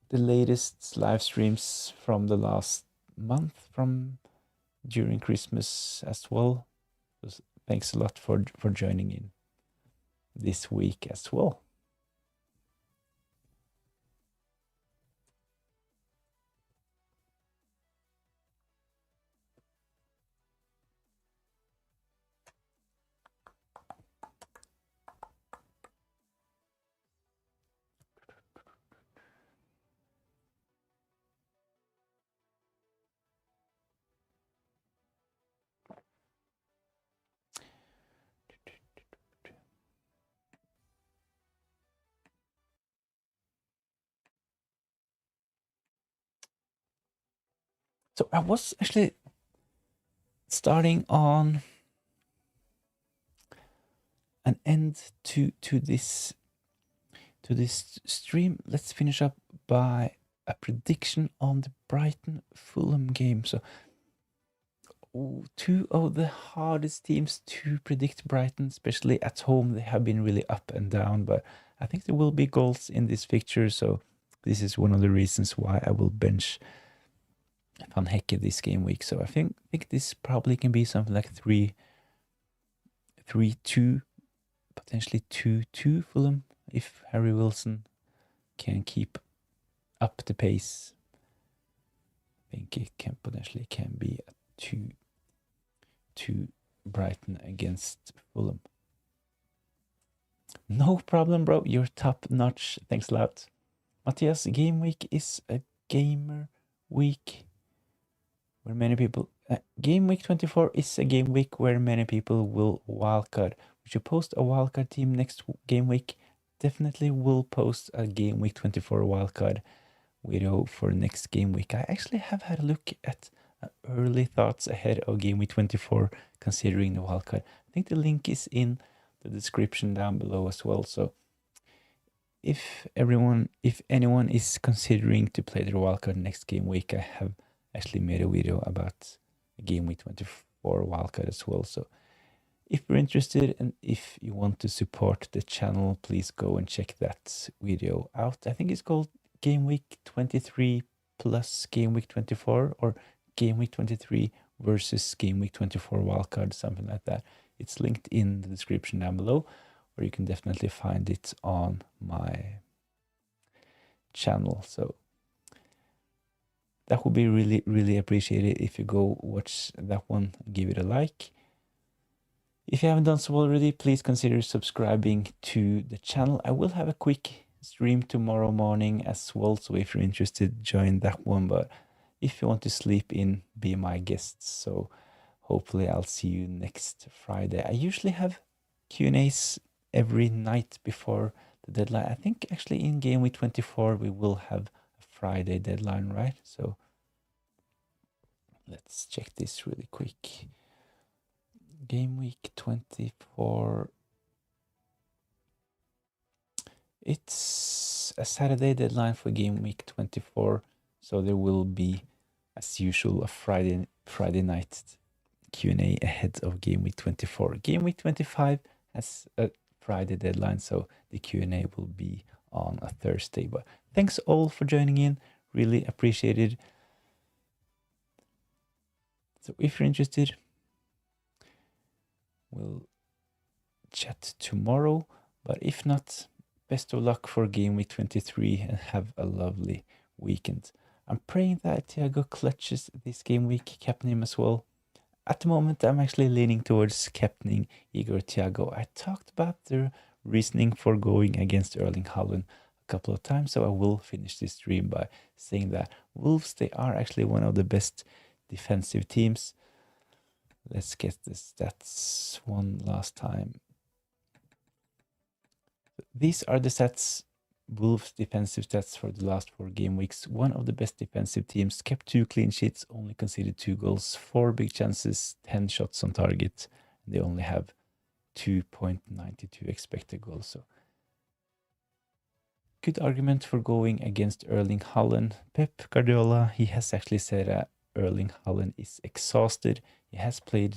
the latest live streams from the last month, from during Christmas as well. So thanks a lot for joining in this week as well. So I was actually starting on an end to this stream. Let's finish up by a prediction on the Brighton Fulham game. So two of the hardest teams to predict, Brighton, especially at home. They have been really up and down, but I think there will be goals in this fixture. So this is one of the reasons why I will bench Van Hecke this game week. So I think this probably can be something like 3-2, potentially 2-2 Fulham if Harry Wilson can keep up the pace. I think it can potentially be a 2-2 Brighton against Fulham. No problem, bro. You're top notch. Thanks a lot. Matthias, game week is a gamer week where many people... game week 24 is a game week where many people will wildcard. Would you post a wildcard team next game week? Definitely will post a game week 24 wildcard video for next game week. I actually have had a look at early thoughts ahead of game week 24, considering the wildcard. I think the link is in the description down below as well. So if anyone is considering to play the wildcard next game week, I have actually made a video about game week 24 wildcard as well. So if you're interested and if you want to support the channel, please go and check that video out. I think it's called game week 23 plus game week 24, or game week 23 versus game week 24 wildcard, something like that. It's linked in the description down below, or you can definitely find it on my channel. So that would be really appreciated if you go watch that one, give it a like. If you haven't done so already, please consider subscribing to the channel. I will have a quick stream tomorrow morning as well, so if you're interested, join that one. But if you want to sleep in, be my guest. So hopefully I'll see you next Friday. I usually have Q&As every night before the deadline. I think actually in game week 24 we will have a Friday deadline, right? So let's check this really quick. Game week 24. It's a Saturday deadline for game week 24, so there will be, as usual, a Friday night Q&A ahead of game week 24. Game week 25 has a Friday deadline, so the Q&A will be on a Thursday. But thanks all for joining in, really appreciated. So if you're interested, we'll chat tomorrow, but if not, best of luck for game week 23 and have a lovely weekend. I'm praying that Thiago clutches this game week, captain him as well. at the moment, I'm actually leaning towards captaining Igor Thiago. I talked about the reasoning for going against Erling Haaland a couple of times, so I will finish this stream by saying that Wolves, they are actually one of the best defensive teams. Let's get the stats one last time. These are the stats, Wolves' defensive stats for the last 4 game weeks. One of the best defensive teams, kept 2 clean sheets, only conceded 2 goals, 4 big chances, 10 shots on target. They only have 2.92 expected goals. So good argument for going against Erling Haaland. Pep Guardiola, he has actually said that Erling Haaland is exhausted. He has played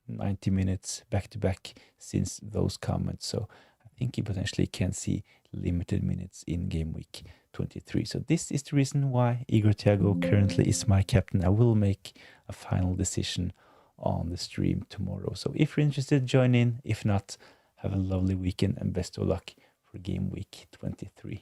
90 minutes back-to-back since those comments. So I think he potentially can see limited minutes in game week 23. So this is the reason why Igor Thiago currently is my captain. I will make a final decision on the stream tomorrow. So if you're interested, join in. If not, have a lovely weekend and best of luck for game week 23.